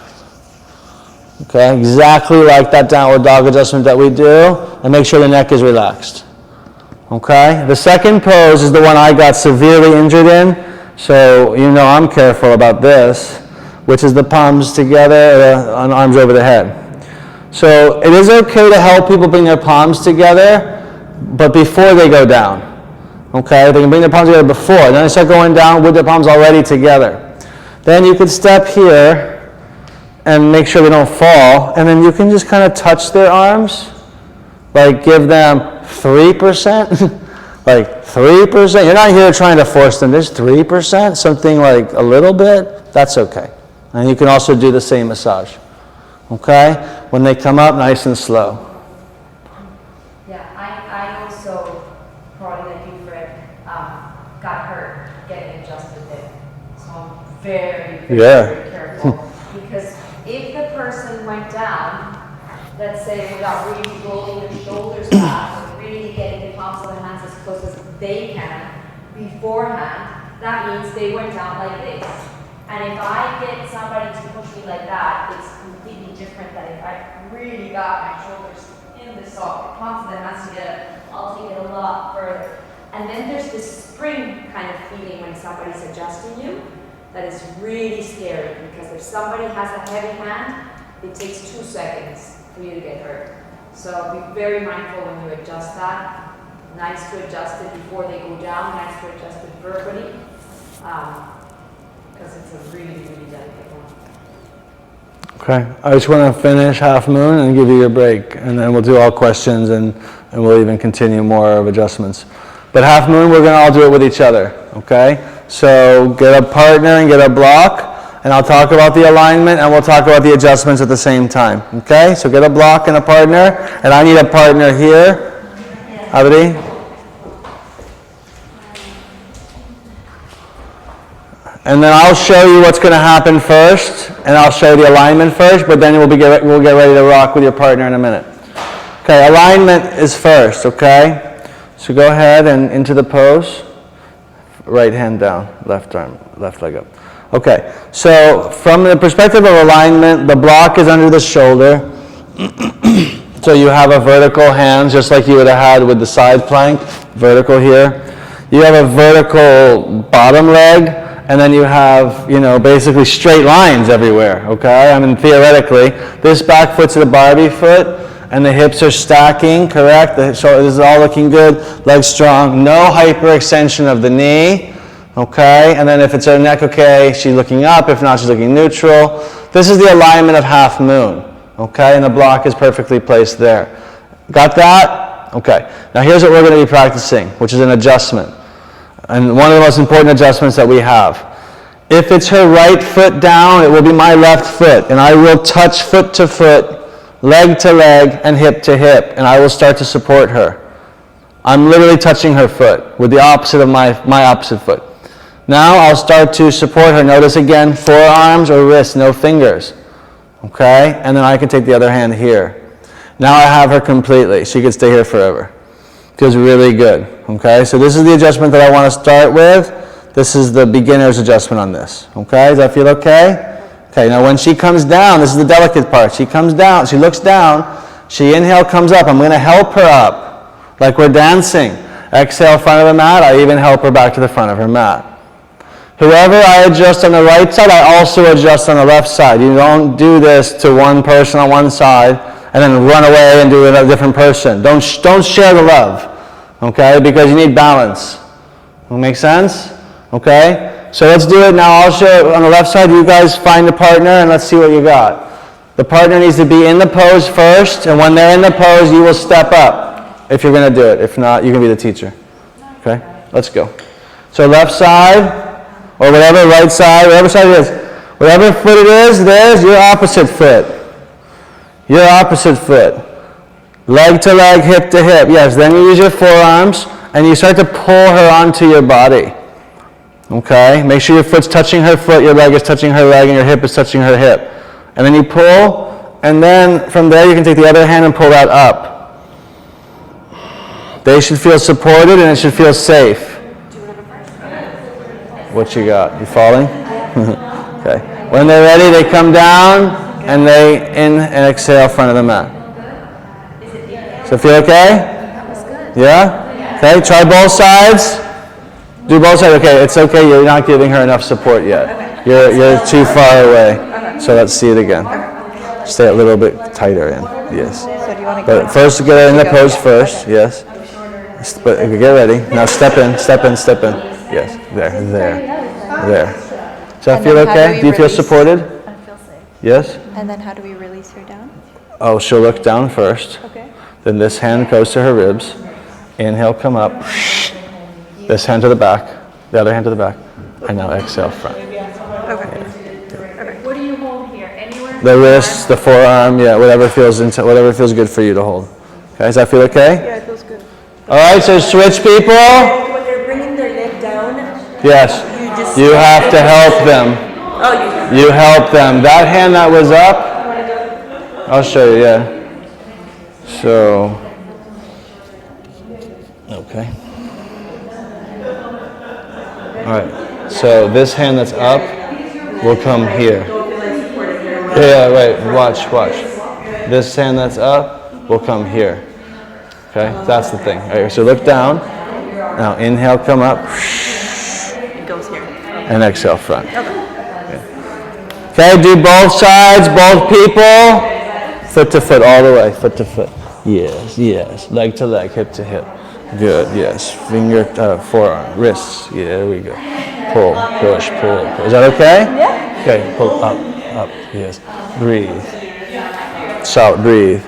Okay, exactly like that downward dog adjustment that we do, and make sure the neck is relaxed. Okay, the second pose is the one I got severely injured in, so you know I'm careful about this, which is the palms together and arms over the head. So it is okay to help people bring their palms together, but before they go down. Okay, they can bring their palms together before, then they start going down with their palms already together. Then you can step here and make sure they don't fall, and then you can just kind of touch their arms, like give them 3%, like 3%. You're not here trying to force them, just 3%, something like a little bit, that's okay. And you can also do the same massage. Okay? When they come up, nice and slow. Yeah, I also, probably like you, Fred, got hurt getting adjusted there. So I'm very, very careful. Because if the person went down, let's say without really rolling their shoulders back, or really getting the palms of the hands as close as they can beforehand, that means they went down like this. And if I get somebody to push me like that, it's completely different than if I really got my shoulders in the socket, palms of the hands together, I'll take it a lot further. And then there's this spring kind of feeling when somebody's adjusting you that is really scary, because if somebody has a heavy hand, it takes 2 seconds for you to get hurt. So be very mindful when you adjust that. Nice to adjust it before they go down, nice to adjust it verbally. Because it's a really, really delicate one. Okay, I just want to finish half moon and give you your break, and then we'll do all questions, and we'll even continue more of adjustments. But half moon, we're going to all do it with each other, okay? So get a partner and get a block, and I'll talk about the alignment, and we'll talk about the adjustments at the same time, okay? So get a block and a partner, and I need a partner here. Abdi? And then I'll show you what's going to happen first, and I'll show you the alignment first, but then we'll get ready to rock with your partner in a minute. Okay, alignment is first, okay? So go ahead and into the pose. Right hand down, left arm, left leg up. Okay, so from the perspective of alignment, the block is under the shoulder. So you have a vertical hand, just like you would have had with the side plank, vertical here. You have a vertical bottom leg, and then you have, basically straight lines everywhere, okay? I mean, theoretically, this back foot's the Barbie foot, and the hips are stacking, correct? So this is all looking good, legs strong, no hyperextension of the knee, okay? And then if it's her neck, okay, she's looking up, if not, she's looking neutral. This is the alignment of half moon, okay? And the block is perfectly placed there. Got that? Okay. Now here's what we're going to be practicing, which is an adjustment. And one of the most important adjustments that we have. If it's her right foot down, it will be my left foot, and I will touch foot to foot, leg to leg, and hip to hip, and I will start to support her. I'm literally touching her foot with the opposite of my opposite foot. Now I'll start to support her. Notice again, forearms or wrists, no fingers. Okay? And then I can take the other hand here. Now I have her completely. She can stay here forever. Feels really good. Okay? So this is the adjustment that I want to start with. This is the beginner's adjustment on this. Okay? Does that feel okay? Okay, now when she comes down, this is the delicate part. She comes down, she looks down, she inhale, comes up. I'm going to help her up, like we're dancing. Exhale, front of the mat. I even help her back to the front of her mat. Whoever I adjust on the right side, I also adjust on the left side. You don't do this to one person on one side and then run away and do it to a different person. Don't share the love, okay? Because you need balance. That make sense? Okay? So let's do it now. I'll show on the left side. You guys find a partner and let's see what you got. The partner needs to be in the pose first, and when they're in the pose, you will step up if you're going to do it. If not, you can be the teacher. Okay? Let's go. So left side, or whatever, right side, whatever side it is. Whatever foot it is, there's your opposite foot. Your opposite foot. Leg to leg, hip to hip. Yes, then you use your forearms, and you start to pull her onto your body. Okay, make sure your foot's touching her foot, your leg is touching her leg, and your hip is touching her hip. And then you pull, and then from there you can take the other hand and pull that up. They should feel supported and it should feel safe. What you got? You falling? Okay. When they're ready, they come down and they in and exhale front of the mat. Does it feel okay? That was good. Yeah? Okay, try both sides. Do both sides. Okay, it's okay. You're not giving her enough support yet. You're too far away. So let's see it again. Stay a little bit tighter in. Yes. But first, get her in the pose first. Yes. But get ready. Now step in, step in, step in. Yes. There. Does that feel okay? Do you feel supported? I feel safe. Yes? And then how do we release her down? Oh, she'll look down first. Okay. Then this hand goes to her ribs. Inhale, come up. This hand to the back. The other hand to the back. And now exhale, front. Okay. What do you hold here? Anywhere? The wrist, the forearm, yeah, whatever feels good for you to hold. Okay, does that feel okay? Yeah, it feels good. All right, so switch people. When they're bringing their leg down, Yes, you have to help them. oh, You help them. That hand that was up, I'll show you, yeah. So, okay. All right, so this hand that's up will come here. Yeah, right, watch. This hand that's up will come here. Okay, that's the thing. All right, so look down. Now inhale, come up. It goes here. And exhale, front. Okay, do both sides, both people. Foot to foot, all the way, foot to foot. Yes. Leg to leg, hip to hip. Good, yes. Finger, forearm, wrists. Yeah, there we go. Pull, push, pull. Is that okay? Yeah. Okay, pull up, yes. Breathe. Shout, breathe.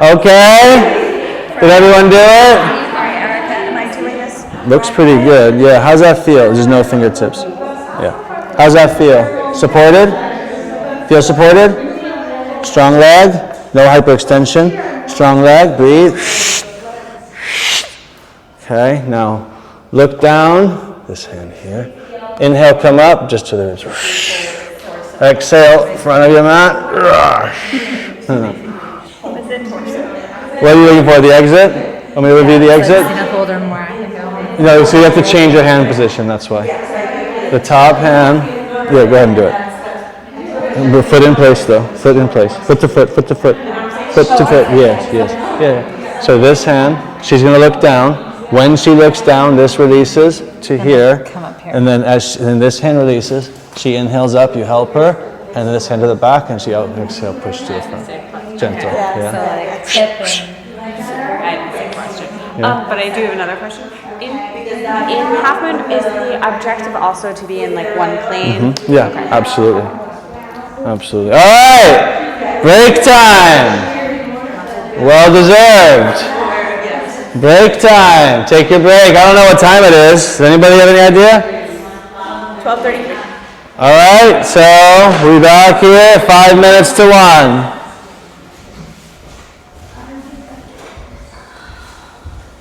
Okay? Did everyone do it? Sorry, Erica, am I doing this? Looks pretty good. Yeah, how's that feel? There's no fingertips. Yeah. How's that feel? Supported? Feel supported? Strong leg? No hyperextension. Strong leg. Breathe. Okay, now look down. This hand here. Inhale, come up, just to the ribs. Exhale, front of your mat. What are you looking for? The exit? Want me to review the exit? Hold her more. I think I'll No, so you have to change your hand position, that's why. The top hand, yeah, go ahead and do it. Foot in place though, foot in place. Foot to foot, foot to foot. Foot to foot, yes. Yeah. So this hand, she's going to look down. When she looks down, this releases to here. come up here. And then then this hand releases, she inhales up, you help her, and then this hand to the back, and she exhale, push to the front. Gentle, yeah. I have the same question. But I do have another question. In half moon, is the objective also to be in like one plane? Yeah, absolutely. Absolutely. All right, break time. Well deserved. Break time. Take your break. I don't know what time it is. Does anybody have any idea? 12:33. All right, so we're back here, 5 minutes to 1.